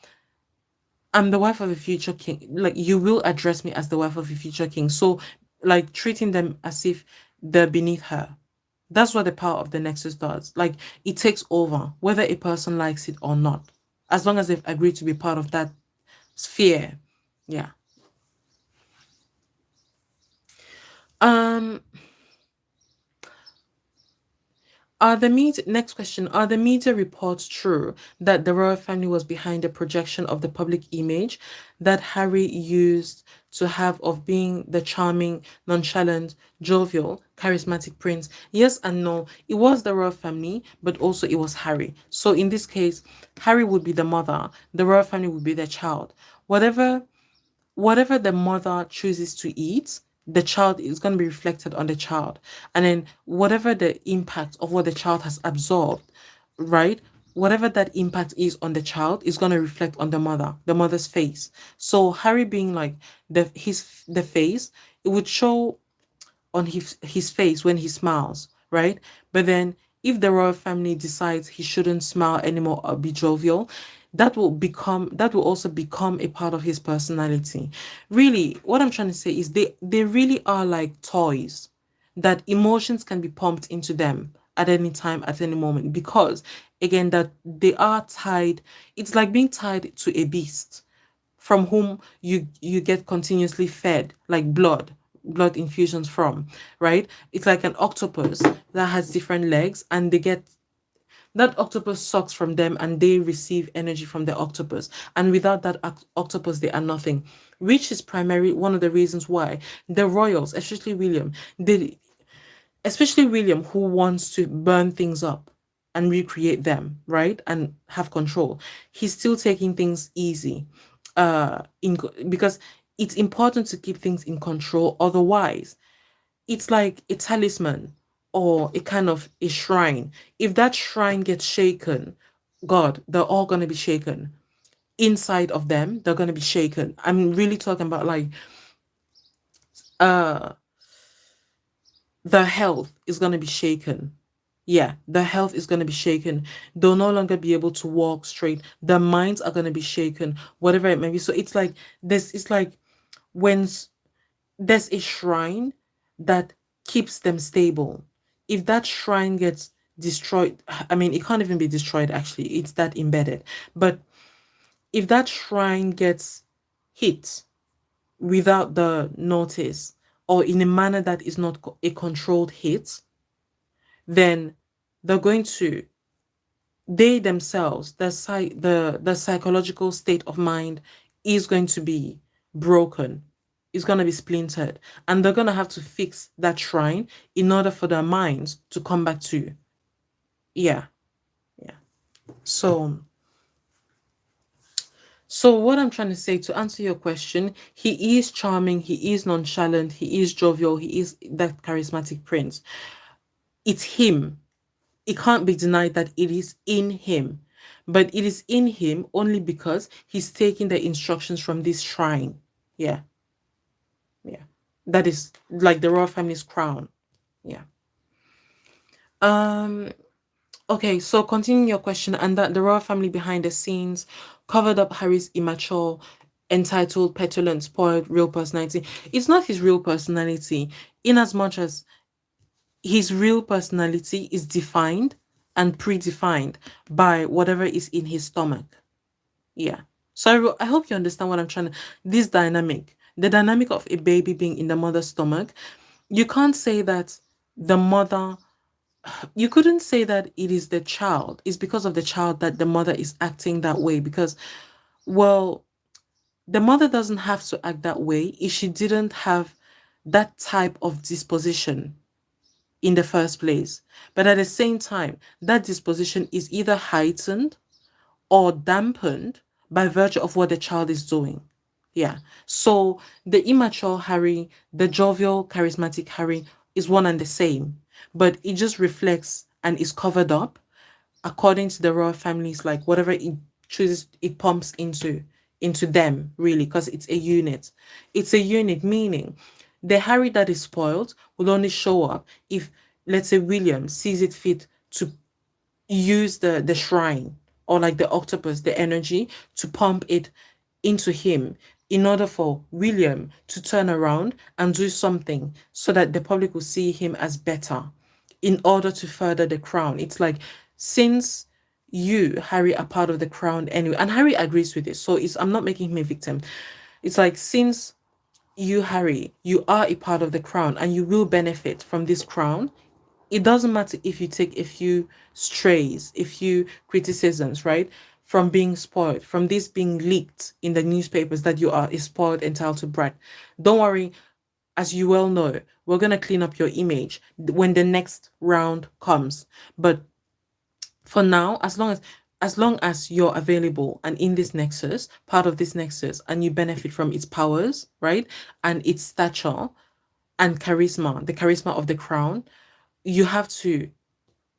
I'm the wife of a future king. Like, you will address me as the wife of a future king. So, like, treating them as if they're beneath her. That's what the power of the Nexus does. Like, it takes over, whether a person likes it or not, as long as they've agreed to be part of that sphere. Yeah. Um, Next question, are the media reports true that the royal family was behind the projection of the public image that Harry used to have of being the charming, nonchalant, jovial, charismatic prince? Yes and no. It was the royal family, but also it was Harry. So in this case, Harry would be the mother, the royal family would be the child. Whatever the mother chooses to eat, the child is going to be reflected on the child. And then whatever the impact of what the child has absorbed, right? Whatever that impact is on the child is going to reflect on the mother's face. So Harry being like the face, it would show on his face when he smiles, right? But then if the royal family decides he shouldn't smile anymore or be jovial, that will also become a part of his personality. Really, what I'm trying to say is they really are like toys that emotions can be pumped into them at any time, at any moment, because again that they are tied. It's like being tied to a beast from whom you get continuously fed like blood infusions from, right? It's like an octopus that has different legs, and that octopus sucks from them, and they receive energy from the octopus, and without that octopus they are nothing, which is primarily one of the reasons why the royals, especially William, who wants to burn things up and recreate them, right? And have control. He's still taking things easy. Because it's important to keep things in control. Otherwise, it's like a talisman or a kind of a shrine. If that shrine gets shaken, God, they're all gonna be shaken. Inside of them, they're gonna be shaken. I'm really talking about like uh the health is going to be shaken. Yeah, the health is going to be shaken. They'll no longer be able to walk straight. Their minds are going to be shaken, whatever it may be. So it's like this. It's like when there's a shrine that keeps them stable. If that shrine gets destroyed, I mean, it can't even be destroyed actually, it's that embedded. But if that shrine gets hit without the notice or in a manner that is not a controlled hit, then they're going to, they themselves, the psychological state of mind is going to be broken, is going to be splintered, and they're going to have to fix that shrine in order for their minds to come back to, yeah, yeah. So what I'm trying to say, to answer your question, he is charming, he is nonchalant, he is jovial, he is that charismatic prince. It's him. It can't be denied that it is in him. But it is in him only because he's taking the instructions from this shrine. Yeah. Yeah. That is like the royal family's crown. Yeah. Um okay, so continuing your question, and that the royal family behind the scenes covered up Harry's immature, entitled, petulant, spoiled real personality. It's not his real personality, in as much as his real personality is defined and predefined by whatever is in his stomach. Yeah. So I hope you understand what I'm trying to, this dynamic, the dynamic of a baby being in the mother's stomach. You can't say that the mother, you couldn't say that it is the child. It's because of the child that the mother is acting that way. Because, well, the mother doesn't have to act that way if she didn't have that type of disposition in the first place. But at the same time, that disposition is either heightened or dampened by virtue of what the child is doing. Yeah. So the immature Harry, the jovial, charismatic Harry is one and the same, but it just reflects and is covered up according to the royal families, like whatever it chooses, it pumps into them, really, because it's a unit. It's a unit, meaning the Harry that is spoiled will only show up if, let's say, William sees it fit to use the shrine, or like the octopus, the energy, to pump it into him in order for William to turn around and do something so that the public will see him as better in order to further the crown. It's like, since you, Harry, are part of the crown anyway, and Harry agrees with this, so I'm not making him a victim. It's like, since you, Harry, you are a part of the crown and you will benefit from this crown, it doesn't matter if you take a few strays, a few criticisms, right? From being spoiled, from this being leaked in the newspapers that you are a spoiled, entitled brat. Don't worry, as you well know, we're going to clean up your image when the next round comes. But for now, as long as you're available and in this nexus, part of this nexus, and you benefit from its powers, right? And its stature and charisma, the charisma of the crown, you have to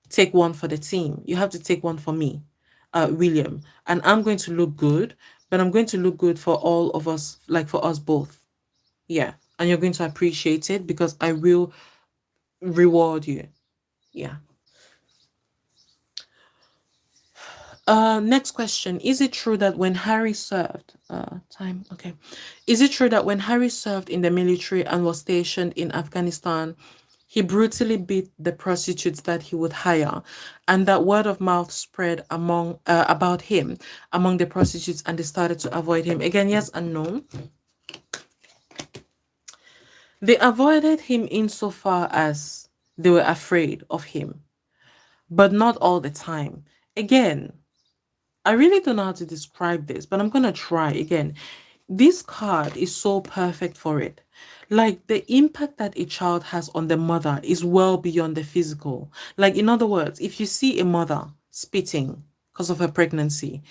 take one for the team. You have to take one for me, William. And I'm going to look good, but I'm going to look good for all of us, like for us both. Yeah. And you're going to appreciate it because I will reward you. Yeah. Next question. Is it true that when Harry served, time, okay. Is it true that when Harry served in the military and was stationed in Afghanistan, he brutally beat the prostitutes that he would hire, and that word of mouth spread among about him among the prostitutes, and they started to avoid him? Again, yes and no. They avoided him insofar as they were afraid of him, but not all the time. Again, I really don't know how to describe this, but I'm gonna try again. This card is so perfect for it. Like, the impact that a child has on the mother is well beyond the physical. Like, in other words, if you see a mother spitting because of her pregnancy,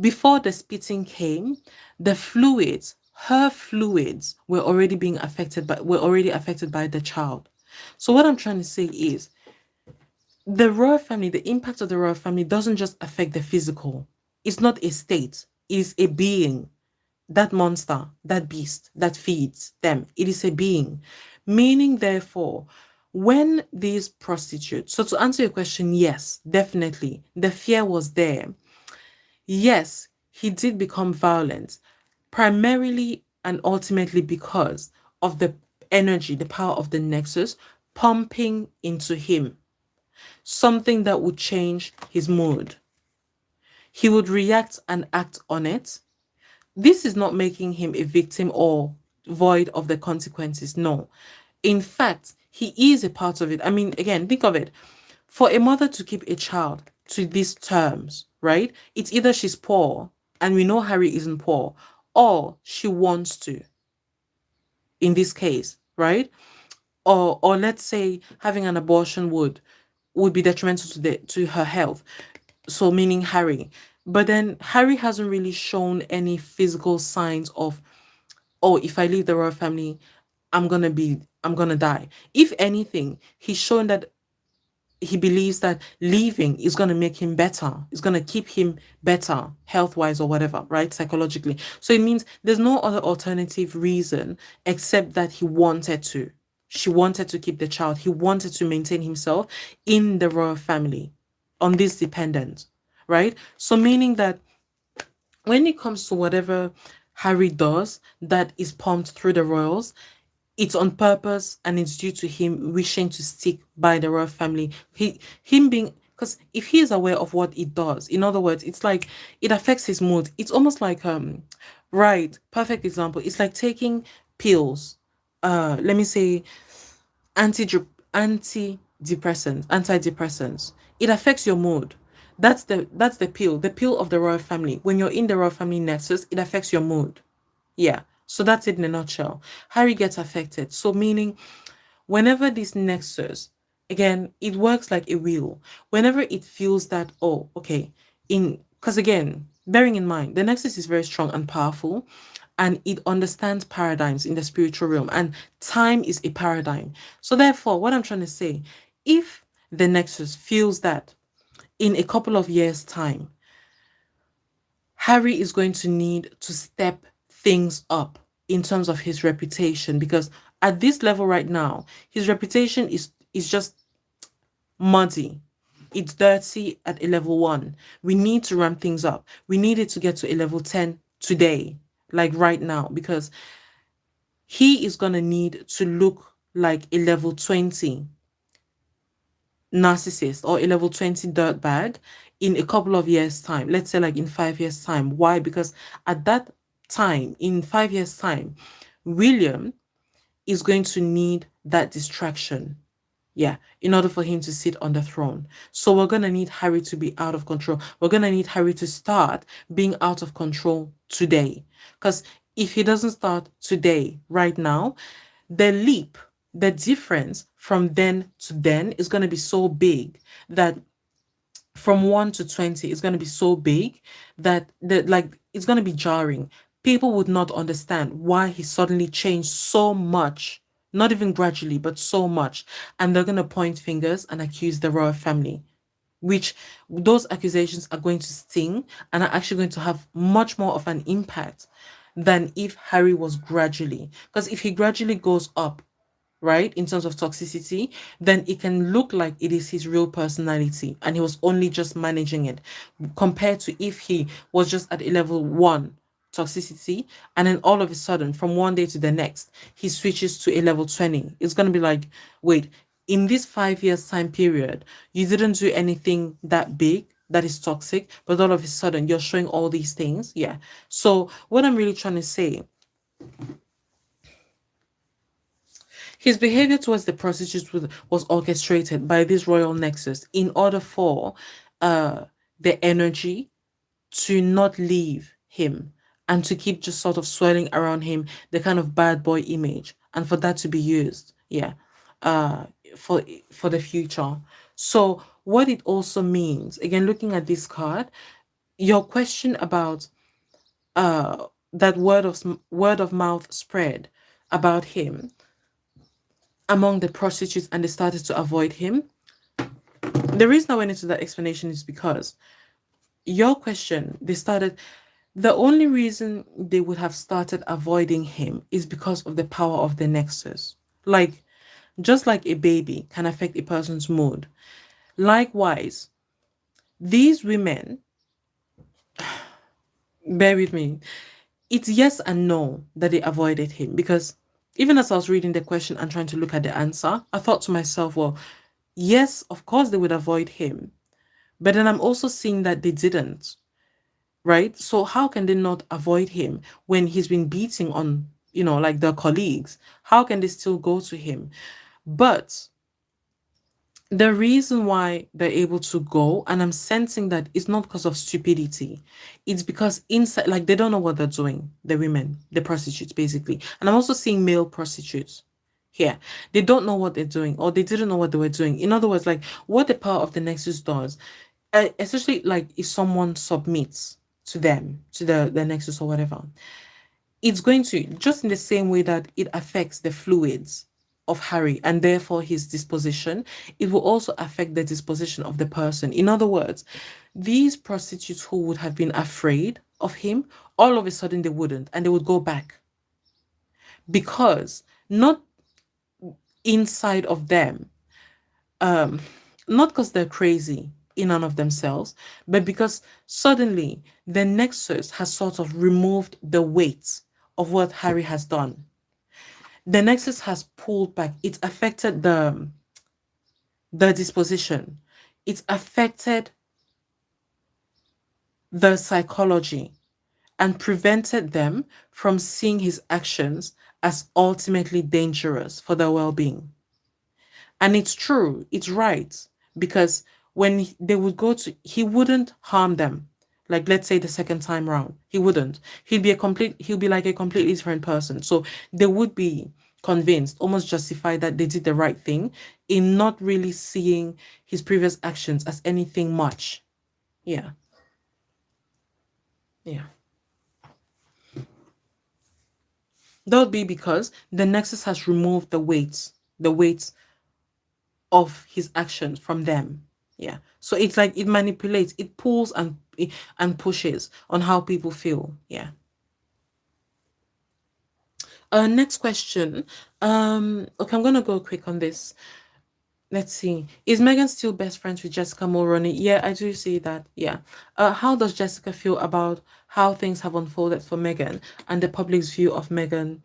before the spitting came, the fluids, her fluids were already affected by the child. So what I'm trying to say is, the royal family, the impact of the royal family doesn't just affect the physical. It's not a state, it's a being. That monster, that beast that feeds them, it is a being. Meaning, therefore, when these prostitutes, so to answer your question, yes, definitely, the fear was there. Yes, he did become violent, primarily and ultimately because of the energy, the power of the nexus, pumping into him, something that would change his mood. He would react and act on it. This is not making him a victim or void of the consequences. No. In fact, he is a part of it. I mean, again, think of it. For a mother to keep a child to these terms, right? It's either she's poor, and we know Harry isn't poor, or she wants to, in this case, right? Or let's say having an abortion would be detrimental to her health. So meaning Harry. But then Harry hasn't really shown any physical signs of, oh, if I leave the royal family, I'm gonna die. If anything, he's shown that he believes that leaving is going to make him better. It's going to keep him better health wise or whatever, right? Psychologically. So it means there's no other alternative reason except that he wanted to. She wanted to keep the child. He wanted to maintain himself in the royal family on this dependent, right? So meaning that when it comes to whatever Harry does that is pumped through the royals, it's on purpose and it's due to him wishing to stick by the royal family. Him being, because if he is aware of what it does, in other words, it's like it affects his mood. It's almost like right, perfect example. It's like taking pills. Let me say anti antidepressants. It affects your mood. That's the pill of the royal family. When you're in the royal family nexus, it affects your mood. Yeah. So that's it in a nutshell. Harry gets affected. So meaning whenever this nexus, again, it works like a wheel. Whenever it feels that, oh, okay, because again, bearing in mind, the nexus is very strong and powerful, and it understands paradigms in the spiritual realm, and time is a paradigm. So therefore, what I'm trying to say, if the nexus feels that in a couple of years' time, Harry is going to need to step things up in terms of his reputation, because at this level right now, his reputation is just muddy. It's dirty at a level 1. We need to ramp things up. We need it to get to a level 10 today, like right now, because he is going to need to look like a level 20 narcissist or a level 20 dirtbag in a couple of years' time. Let's say like in 5 years' time. Why? Because at that time, in 5 years' time, William is going to need that distraction. Yeah, in order for him to sit on the throne. So we're going to need Harry to be out of control. We're going to need Harry to start being out of control today. Because if he doesn't start today, right now, the leap, the difference from then to then is going to be so big that from 1 to 20 is going to be so big that it's going to be jarring. People would not understand why he suddenly changed so much, not even gradually, but so much. And they're going to point fingers and accuse the royal family, which those accusations are going to sting and are actually going to have much more of an impact than if Harry was gradually. Because if he gradually goes up, right, in terms of toxicity, then it can look like it is his real personality and he was only just managing it, compared to if he was just at a level 1 toxicity and then all of a sudden from one day to the next he switches to a level 20. It's going to be like, wait, in this 5 years time period you didn't do anything that big that is toxic, but all of a sudden you're showing all these things. Yeah. So what I'm really trying to say, his behavior towards the prostitutes was orchestrated by this royal nexus in order for uh, the energy to not leave him and to keep just sort of swirling around him the kind of bad boy image, and for that to be used, yeah, uh, for the future. So what it also means, again, looking at this card, your question about that word of mouth spread about him among the prostitutes and they started to avoid him. The reason I went into that explanation is because your question, the only reason they would have started avoiding him is because of the power of the nexus. Like, just like a baby can affect a person's mood. Likewise, these women, bear with me, it's yes and no that they avoided him, because even as I was reading the question and trying to look at the answer, I thought to myself, well, yes, of course they would avoid him. But then I'm also seeing that they didn't, right? So how can they not avoid him when he's been beating on, like their colleagues? How can they still go to him? But the reason why they're able to go, and I'm sensing that it's not because of stupidity, it's because inside, like, they don't know what they're doing, the women, the prostitutes, basically. And I'm also seeing male prostitutes here. They don't know what they're doing, or they didn't know what they were doing. In other words, like, what the power of the Nexus does, especially like if someone submits to them, to the Nexus or whatever, it's going to, just in the same way that it affects the fluids of Harry and therefore his disposition, it will also affect the disposition of the person. In other words, these prostitutes who would have been afraid of him, all of a sudden they wouldn't, and they would go back, because not inside of them, um, not because they're crazy in and of themselves, but because suddenly the Nexus has sort of removed the weight of what Harry has done. The Nexus has pulled back. It's affected the disposition. It's affected the psychology and prevented them from seeing his actions as ultimately dangerous for their well-being. And it's true, it's right, because when they would go to, he wouldn't harm them. Like, let's say the second time round, he wouldn't. He'll be like a completely different person. So they would be convinced, almost justified, that they did the right thing in not really seeing his previous actions as anything much. Yeah. Yeah. That would be because the Nexus has removed the weight of his actions from them. Yeah. So it's like it manipulates, it pulls and pushes on how people feel. Yeah. Next question. Okay, I'm gonna go quick on this. Let's see. Is Megan still best friends with Jessica Mulroney? Yeah, I do see that. Yeah. How does Jessica feel about how things have unfolded for Megan and the public's view of Megan?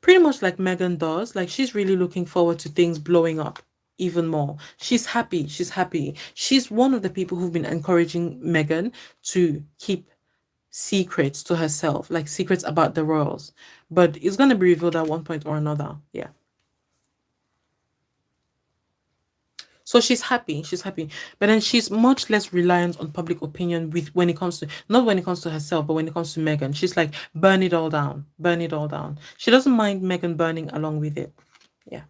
Pretty much like Megan does. Like, she's really looking forward to things blowing up even more. She's happy. She's happy. She's one of the people who've been encouraging Megan to keep secrets to herself, like secrets about the royals. But it's going to be revealed at one point or another. Yeah. So she's happy. She's happy. But then she's much less reliant on public opinion with when it comes to, not when it comes to herself, but when it comes to Megan. She's like, burn it all down. Burn it all down. She doesn't mind Megan burning along with it. Yeah.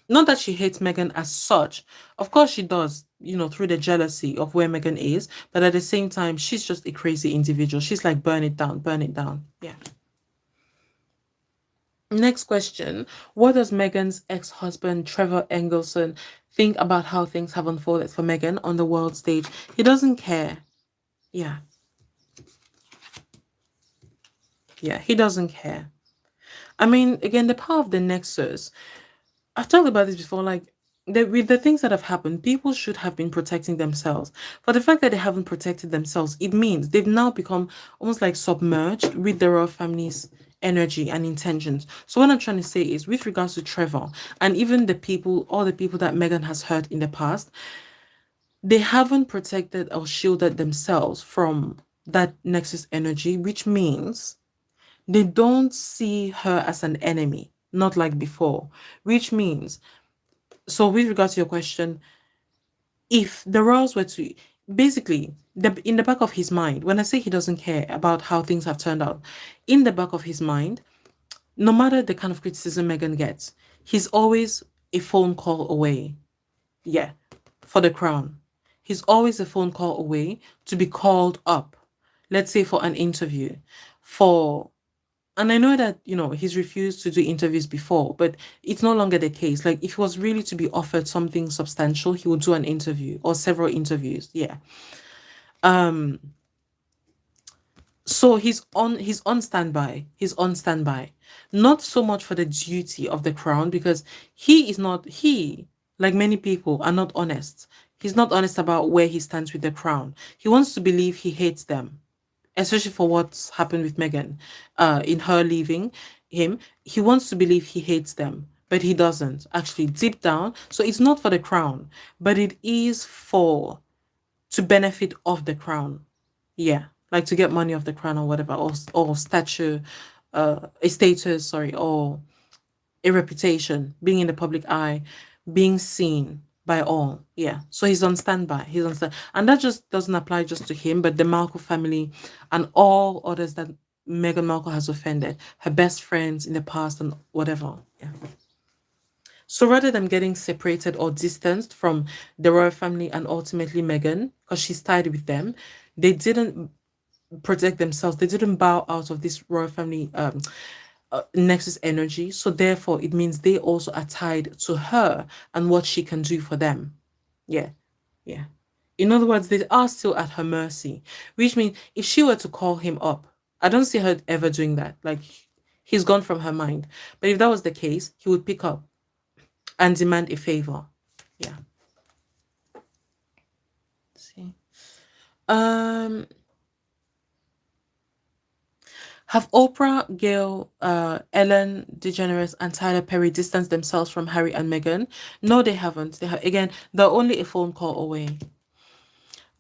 Not that she hates Megan as such. Of course she does, through the jealousy of where Megan is. But at the same time, she's just a crazy individual. She's like, burn it down, burn it down. Yeah. Next question. What does Megan's ex-husband, Trevor Engelson, think about how things have unfolded for Megan on the world stage? He doesn't care. Yeah. Yeah, he doesn't care. I mean, again, the power of the Nexus. I've talked about this before, like, with the things that have happened, people should have been protecting themselves. For the fact that they haven't protected themselves, it means they've now become almost like submerged with the royal family's energy and intentions. So what I'm trying to say is, with regards to Trevor and even all the people that Megan has hurt in the past, they haven't protected or shielded themselves from that Nexus energy, which means they don't see her as an enemy, not like before, which means, so with regards to your question, if the royals were to, basically, in the back of his mind, when I say he doesn't care about how things have turned out, in the back of his mind, no matter the kind of criticism Megan gets, he's always a phone call away. Yeah, for the crown. He's always a phone call away to be called up, let's say for an interview, for, and I know that, he's refused to do interviews before, but it's no longer the case. Like, if he was really to be offered something substantial, he would do an interview or several interviews. Yeah. So he's on standby. He's on standby. Not so much for the duty of the crown, because he, like many people, are not honest. He's not honest about where he stands with the crown. He wants to believe he hates them, especially for what's happened with Meghan, in her leaving. him, he wants to believe he hates them, but he doesn't actually deep down. So it's not for the crown, but it is for to benefit of the crown. Yeah, like to get money off the crown or whatever, or stature, a status, sorry, or a reputation, being in the public eye, being seen by all. Yeah. So he's on standby. He's on stand, and that just doesn't apply just to him, but the Markle family and all others that Meghan Markle has offended, her best friends in the past and whatever. Yeah. So rather than getting separated or distanced from the royal family and ultimately Meghan, because she's tied with them, they didn't protect themselves. They didn't bow out of this royal family nexus energy. So therefore, it means they also are tied to her and what she can do for them. Yeah, yeah. In other words, they are still at her mercy, which means if she were to call him up, I don't see her ever doing that. Like, he's gone from her mind. But if that was the case, he would pick up and demand a favor. Yeah. Let's see. Have Oprah, Gail, Ellen DeGeneres, and Tyler Perry distanced themselves from Harry and Meghan? No, they haven't. They have again. They're only a phone call away.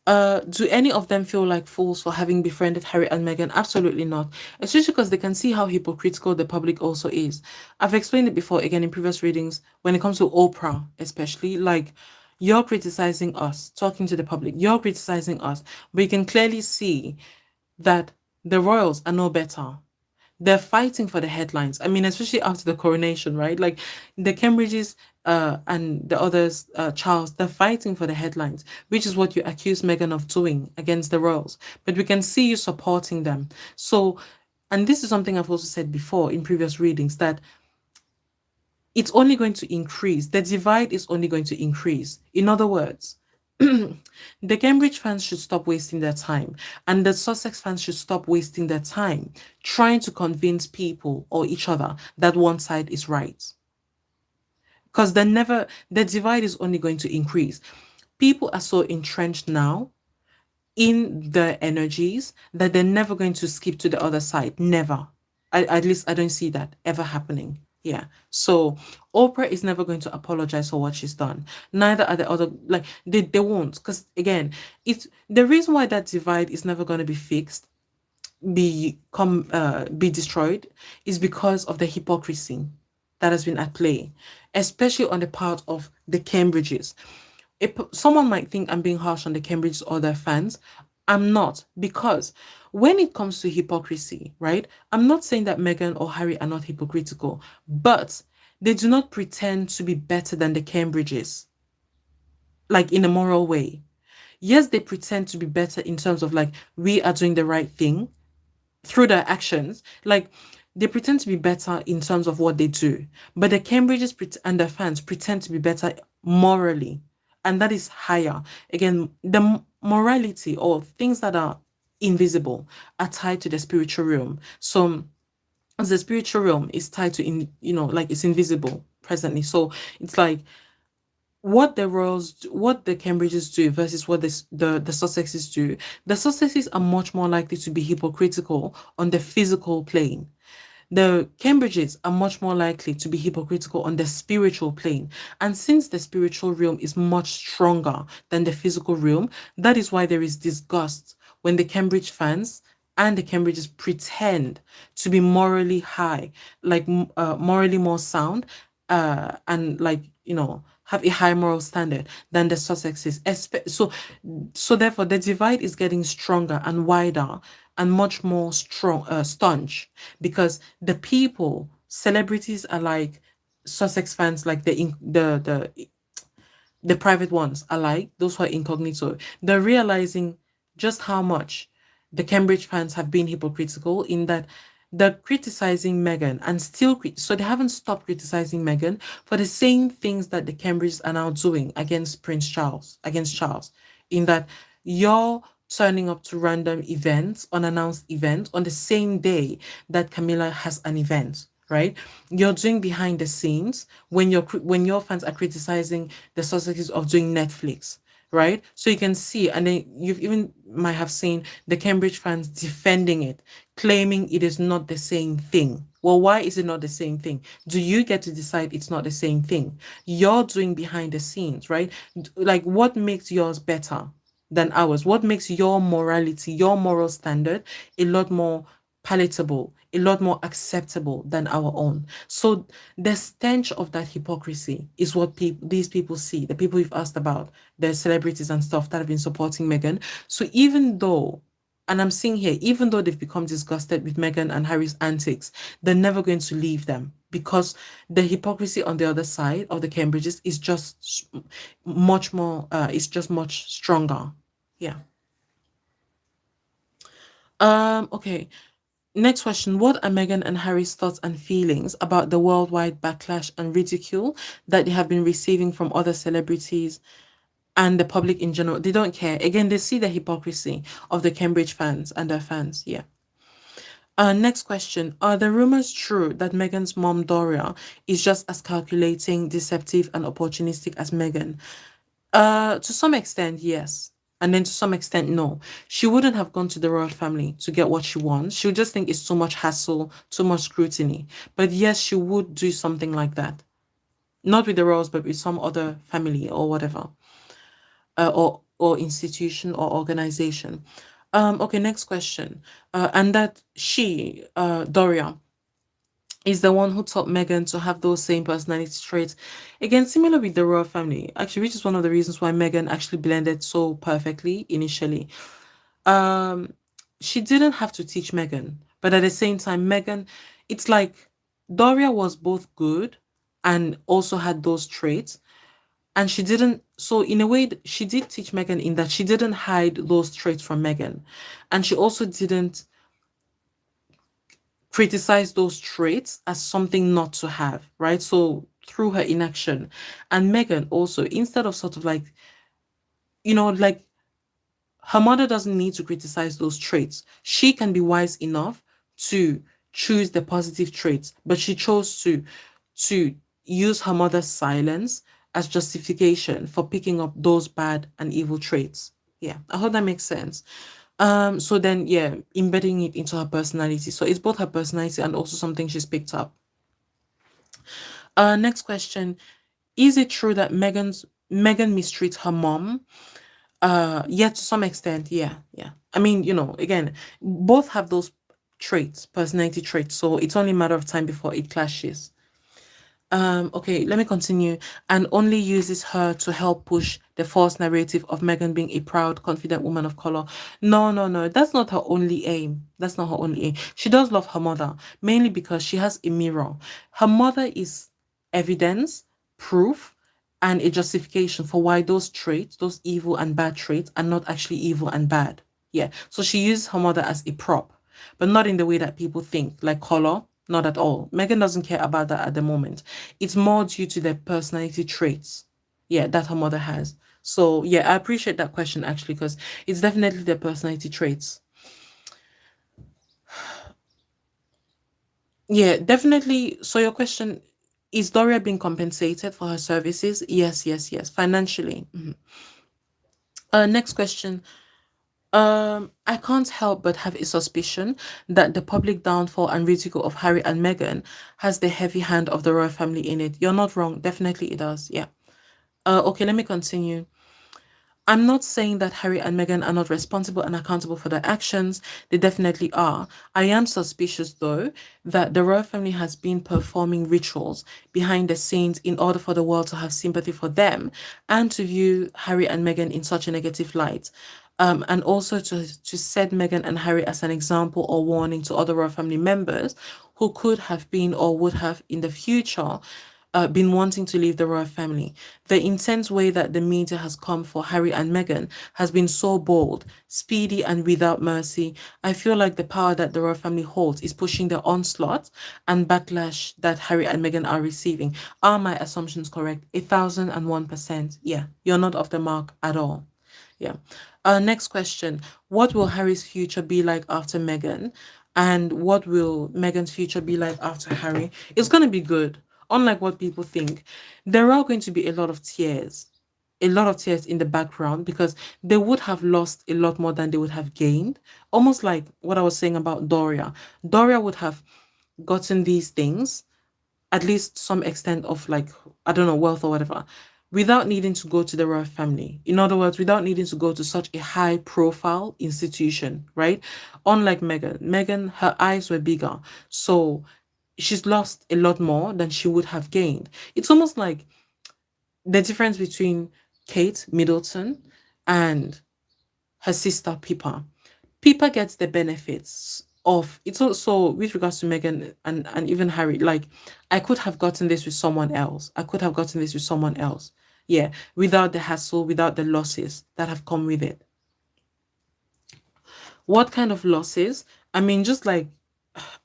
Do any of them feel like fools for having befriended Harry and Meghan? Absolutely not. Especially because they can see how hypocritical the public also is. I've explained it before again in previous readings when it comes to Oprah, especially like you're criticizing us, talking to the public, you're criticizing us, but you can clearly see that the royals are no better. They're fighting for the headlines. I mean, especially after the coronation, right? Like the Cambridges and the others, Charles, they're fighting for the headlines, which is what you accuse Meghan of doing against the royals. But we can see you supporting them. So, and this is something I've also said before in previous readings, that it's only going to increase. The divide is only going to increase. In other words, the Cambridge fans should stop wasting their time, and the Sussex fans should stop wasting their time trying to convince people or each other that one side is right. Because the divide is only going to increase. People are so entrenched now in the energies that they're never going to skip to the other side. Never. At least I don't see that ever happening. Yeah. So Oprah is never going to apologize for what she's done. Neither are the other, like they won't. Because again, it's the reason why that divide is never going to be fixed, be destroyed, is because of the hypocrisy that has been at play, especially on the part of the Cambridges. If someone might think I'm being harsh on the Cambridge or their fans, I'm not, because when it comes to hypocrisy, right? I'm not saying that Meghan or Harry are not hypocritical, but they do not pretend to be better than the Cambridges, like in a moral way. Yes, they pretend to be better in terms of like we are doing the right thing through their actions. Like they pretend to be better in terms of what they do, but the Cambridges and their fans pretend to be better morally, and that is higher. Again, the morality or things that are invisible are tied to the spiritual realm. So as the spiritual realm is tied to like it's invisible presently. So it's like what the royals, what the Cambridges do versus what the Sussexes do. The Sussexes are much more likely to be hypocritical on the physical plane. The Cambridges are much more likely to be hypocritical on the spiritual plane. And since the spiritual realm is much stronger than the physical realm, that is why there is disgust when the Cambridge fans and the Cambridges pretend to be morally high, like morally more sound, and like, have a high moral standard than the Sussexes. So therefore, the divide is getting stronger and wider and much more staunch, because the people, celebrities are like Sussex fans, like the private ones are like those who are incognito. They're realizing just how much the Cambridge fans have been hypocritical in that they're criticizing Meghan and still so they haven't stopped criticizing Meghan for the same things that the Cambridges are now doing against against Charles, in that you're turning up to random events, unannounced events on the same day that Camilla has an event, right? You're doing behind the scenes when your fans are criticizing the Sussexes of doing Netflix, right? So you can see, and then you've even might have seen the Cambridge fans defending it, claiming it is not the same thing, Well, why is it not the same thing? Do you get to decide it's not the same thing? You're doing behind the scenes, right? Like, what makes yours better than ours? What makes your morality, your moral standard, a lot more palatable, a lot more acceptable than our own? So the stench of that hypocrisy is what these people see, the people you've asked about, the celebrities and stuff that have been supporting Meghan. So even though, and I'm seeing here, even though they've become disgusted with Meghan and Harry's antics, they're never going to leave them, because the hypocrisy on the other side of the Cambridges is just much more, it's just much stronger. Yeah. Okay. Next question. What are Meghan and Harry's thoughts and feelings about the worldwide backlash and ridicule that they have been receiving from other celebrities and the public in general? They don't care. Again, they see the hypocrisy of the Cambridge fans and their fans. Yeah. Next question. Are the rumors true that Meghan's mom, Doria, is just as calculating, deceptive, and opportunistic as Meghan? To some extent, yes. And then to some extent, no. She wouldn't have gone to the royal family to get what she wants. She would just think it's too much hassle, too much scrutiny. But yes, she would do something like that. Not with the royals, but with some other family or whatever, or institution or organization. Okay, next question. And that she, Doria, is the one who taught Meghan to have those same personality traits. Again, similar with the royal family, actually, which is one of the reasons why Meghan actually blended so perfectly initially. Um, she didn't have to teach Meghan, but at the same time, Meghan, it's like Doria was both good and also had those traits. And she didn't, so in a way, she did teach Meghan in that she didn't hide those traits from Meghan. And she also didn't criticize those traits as something not to have, right? So through her inaction. And Meghan also, instead of sort of like, like her mother doesn't need to criticize those traits. She can be wise enough to choose the positive traits, but she chose to use her mother's silence as justification for picking up those bad and evil traits. Yeah, I hope that makes sense. So then, yeah, embedding it into her personality. So it's both her personality and also something she's picked up. Next question. Is it true that Meghan mistreats her mom? Yeah, to some extent, yeah, yeah. I mean, again, both have those traits, personality traits, so it's only a matter of time before it clashes. Okay, let me continue. And only uses her to help push the false narrative of Meghan being a proud, confident woman of color. No, no, no. That's not her only aim. That's not her only aim. She does love her mother, mainly because she has a mirror. Her mother is evidence, proof, and a justification for why those traits, those evil and bad traits, are not actually evil and bad. Yeah. So she uses her mother as a prop, but not in the way that people think, like color. Not at all. Meghan doesn't care about that at the moment. It's more due to the personality traits, yeah, that her mother has. So yeah, I appreciate that question actually, because it's definitely the personality traits. Yeah, definitely. So your question, is Doria being compensated for her services? Yes, yes, yes, financially. Mhm. Next question. I can't help but have a suspicion that the public downfall and ridicule of Harry and Meghan has the heavy hand of the royal family in it. You're not wrong. Definitely it does. Yeah. Okay, let me continue. I'm not saying that Harry and Meghan are not responsible and accountable for their actions. They definitely are. I am suspicious, though, that the royal family has been performing rituals behind the scenes in order for the world to have sympathy for them and to view Harry and Meghan in such a negative light. And also to set Meghan and Harry as an example or warning to other royal family members who could have been or would have in the future been wanting to leave the royal family. The intense way that the media has come for Harry and Meghan has been so bold, speedy, and without mercy. I feel like the power that the royal family holds is pushing the onslaught and backlash that Harry and Meghan are receiving. Are my assumptions correct? 1001%. Yeah, you're not off the mark at all. Yeah. Next question. What will Harry's future be like after Meghan? And what will Meghan's future be like after Harry? It's going to be good. Unlike what people think, there are going to be a lot of tears in the background because they would have lost a lot more than they would have gained. Almost like what I was saying about Doria. Doria would have gotten these things, at least some extent of like, I don't know, wealth or whatever, without needing to go to the royal family. In other words, without needing to go to such a high profile institution, right? Unlike Meghan, her eyes were bigger. So she's lost a lot more than she would have gained. It's almost like the difference between Kate Middleton and her sister Pippa. Pippa gets the benefits of it's also with regards to Meghan and even Harry. Like, I could have gotten this with someone else. I could have gotten this with someone else. Yeah, without the hassle, without the losses that have come with it. What kind of losses? I mean, just like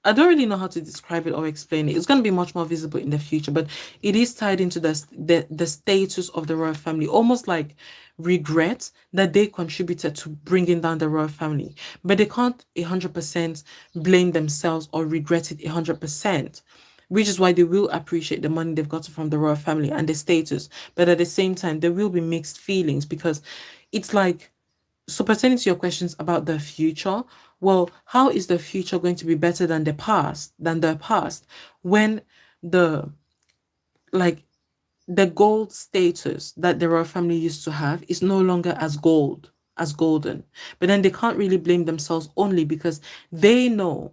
I don't really know how to describe it or explain it. It's going to be much more visible in the future, but it is tied into the status of the royal family, almost like regret that they contributed to bringing down the royal family. But they can't 100% blame themselves or regret it 100%, which is why they will appreciate the money they've gotten from the royal family and the status. But at the same time, there will be mixed feelings because it's like, so pertaining to your questions about the future, well, how is the future going to be better than the past when the like the gold status that the royal family used to have is no longer as golden. But then they can't really blame themselves only because they know,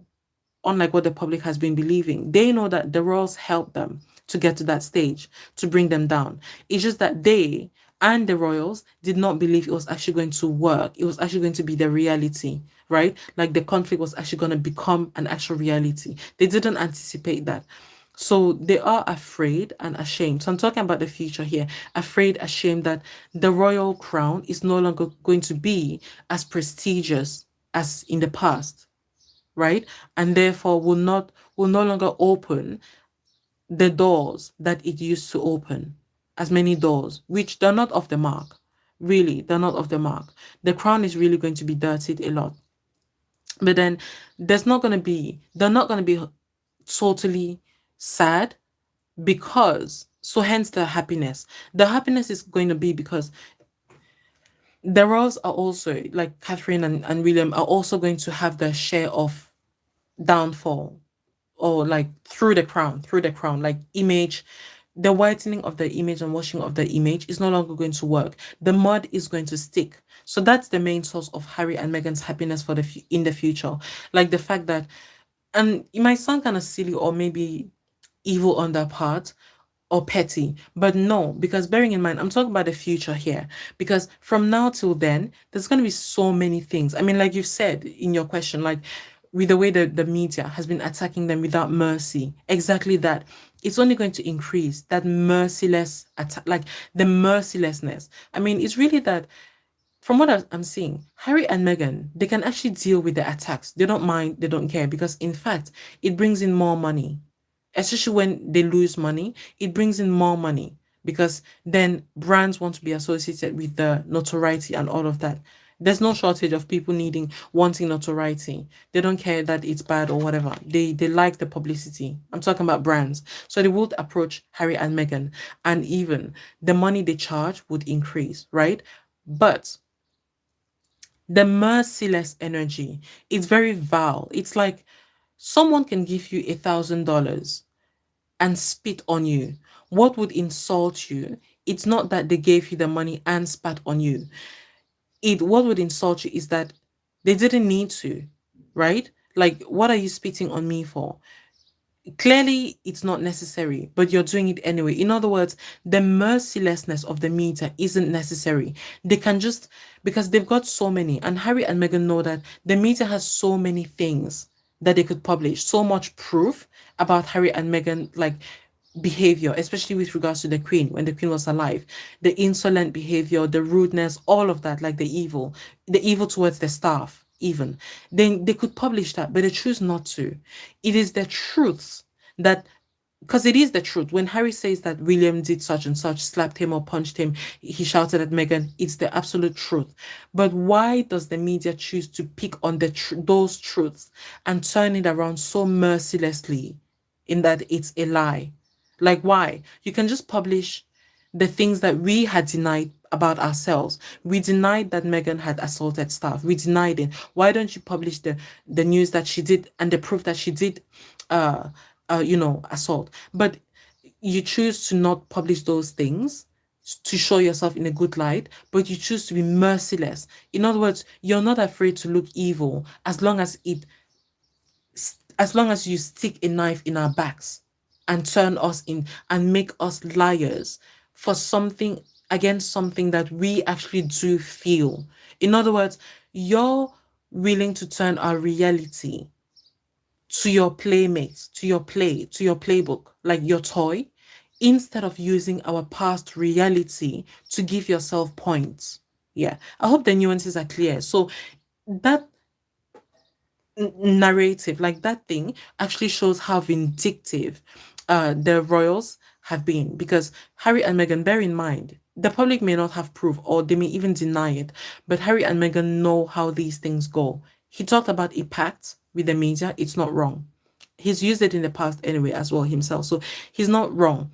unlike what the public has been believing, they know that the royals helped them to get to that stage, to bring them down. It's just that they and the royals did not believe it was actually going to work. It was actually going to be the reality, right? Like the conflict was actually going to become an actual reality. They didn't anticipate that. So they are afraid and ashamed. So I'm talking about the future here. Afraid, ashamed that the royal crown is no longer going to be as prestigious as in the past, right? And therefore will no longer open the doors that it used to open, as many doors, which they're not off the mark. Really, they're not off the mark. The crown is really going to be dirtied a lot. But then they're not gonna be totally sad because so hence the happiness. The happiness is going to be because the royals are also like Catherine and William are also going to have their share of downfall or like through the crown, like image, the whitening of the image and washing of the image is no longer going to work. The mud is going to stick. So that's the main source of Harry and Meghan's happiness for in the future. Like the fact that, and it might sound kind of silly or maybe evil on their part or petty, but no, because bearing in mind, I'm talking about the future here. Because from now till then, there's going to be so many things. I mean, like you've said in your question, like with the way the media has been attacking them without mercy, exactly that. It's only going to increase that merciless attack, like the mercilessness. I mean, it's really that from what I'm seeing, Harry and Meghan, they can actually deal with the attacks. They don't mind, they don't care, because in fact, it brings in more money. Especially when they lose money, it brings in more money because then brands want to be associated with the notoriety and all of that. There's no shortage of people wanting notoriety. They don't care that it's bad or whatever. They like the publicity. I'm talking about brands. So they would approach Harry and Meghan, and even the money they charge would increase, right? But the merciless energy, it's very vile. It's like someone can give you $1,000 and spit on you. What would insult you? It's not that they gave you the money and spat on you. What would insult you is that they didn't need to, right? Like, what are you spitting on me for? Clearly it's not necessary, but you're doing it anyway. In other words, the mercilessness of the media isn't necessary. They can just, because they've got so many, and Harry and Meghan know that the media has so many things that they could publish, so much proof about Harry and Meghan, like behavior, especially with regards to the Queen when the Queen was alive, the insolent behavior, the rudeness, all of that, like the evil towards the staff, even. Then they could publish that, but they choose not to. It is the truth that, because it is the truth. When Harry says that William did such and such, slapped him or punched him, he shouted at Meghan, it's the absolute truth. But why does the media choose to pick on those truths and turn it around so mercilessly in that it's a lie? Like, why? You can just publish the things that we had denied about ourselves. We denied that Meghan had assaulted staff. We denied it. Why don't you publish the news that she did and the proof that she did assault? But you choose to not publish those things to show yourself in a good light, but you choose to be merciless. In other words, you're not afraid to look evil as long as you stick a knife in our backs and turn us in and make us liars for something, against something that we actually do feel. In other words, you're willing to turn our reality to your playmates, to your to your playbook, like your toy, instead of using our past reality to give yourself points. Yeah, I hope the nuances are clear. So that narrative, like that thing, actually shows how vindictive the royals have been. Because Harry and Meghan, bear in mind, the public may not have proof or they may even deny it, but Harry and Meghan know how these things go. He talked about a pact with the media. It's not wrong. He's used it in the past anyway as well himself. So he's not wrong.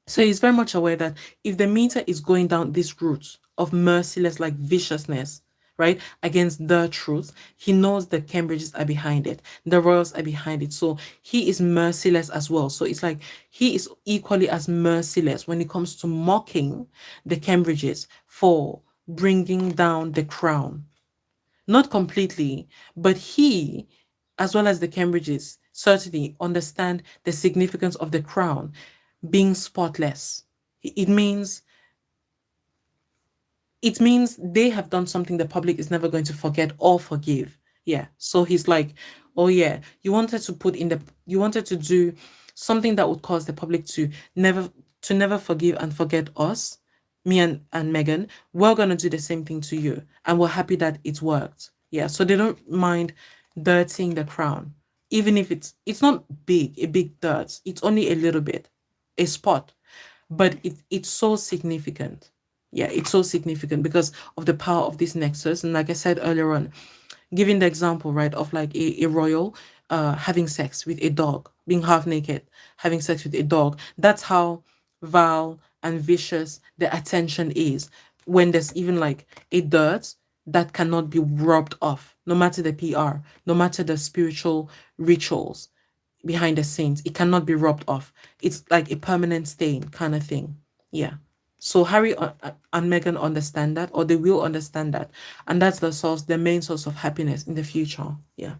So he's very much aware that if the media is going down this route of merciless, like viciousness, right, against the truth, he knows the Cambridges are behind it, the royals are behind it. So he is merciless as well. So it's like he is equally as merciless when it comes to mocking the Cambridges for bringing down the crown. Not completely, but he, as well as the Cambridges, certainly understand the significance of the crown being spotless. It means they have done something the public is never going to forget or forgive. Yeah. So he's like, oh yeah, you wanted to do something that would cause the public to never forgive and forget us, me and Meghan. We're gonna do the same thing to you. And we're happy that it worked. Yeah. So they don't mind dirtying the crown. Even if it's not a big dirt. It's only a little bit, a spot. But it's so significant. Yeah, it's so significant because of the power of this nexus. And like I said earlier on, giving the example, right, of like a royal having sex with a dog, being half naked, having sex with a dog. That's how vile and vicious the attention is when there's even like a dirt that cannot be rubbed off, no matter the PR, no matter the spiritual rituals behind the scenes. It cannot be rubbed off. It's like a permanent stain kind of thing. Yeah. So Harry and Meghan understand that, or they will understand that, and that's the main source of happiness in the future. Yeah.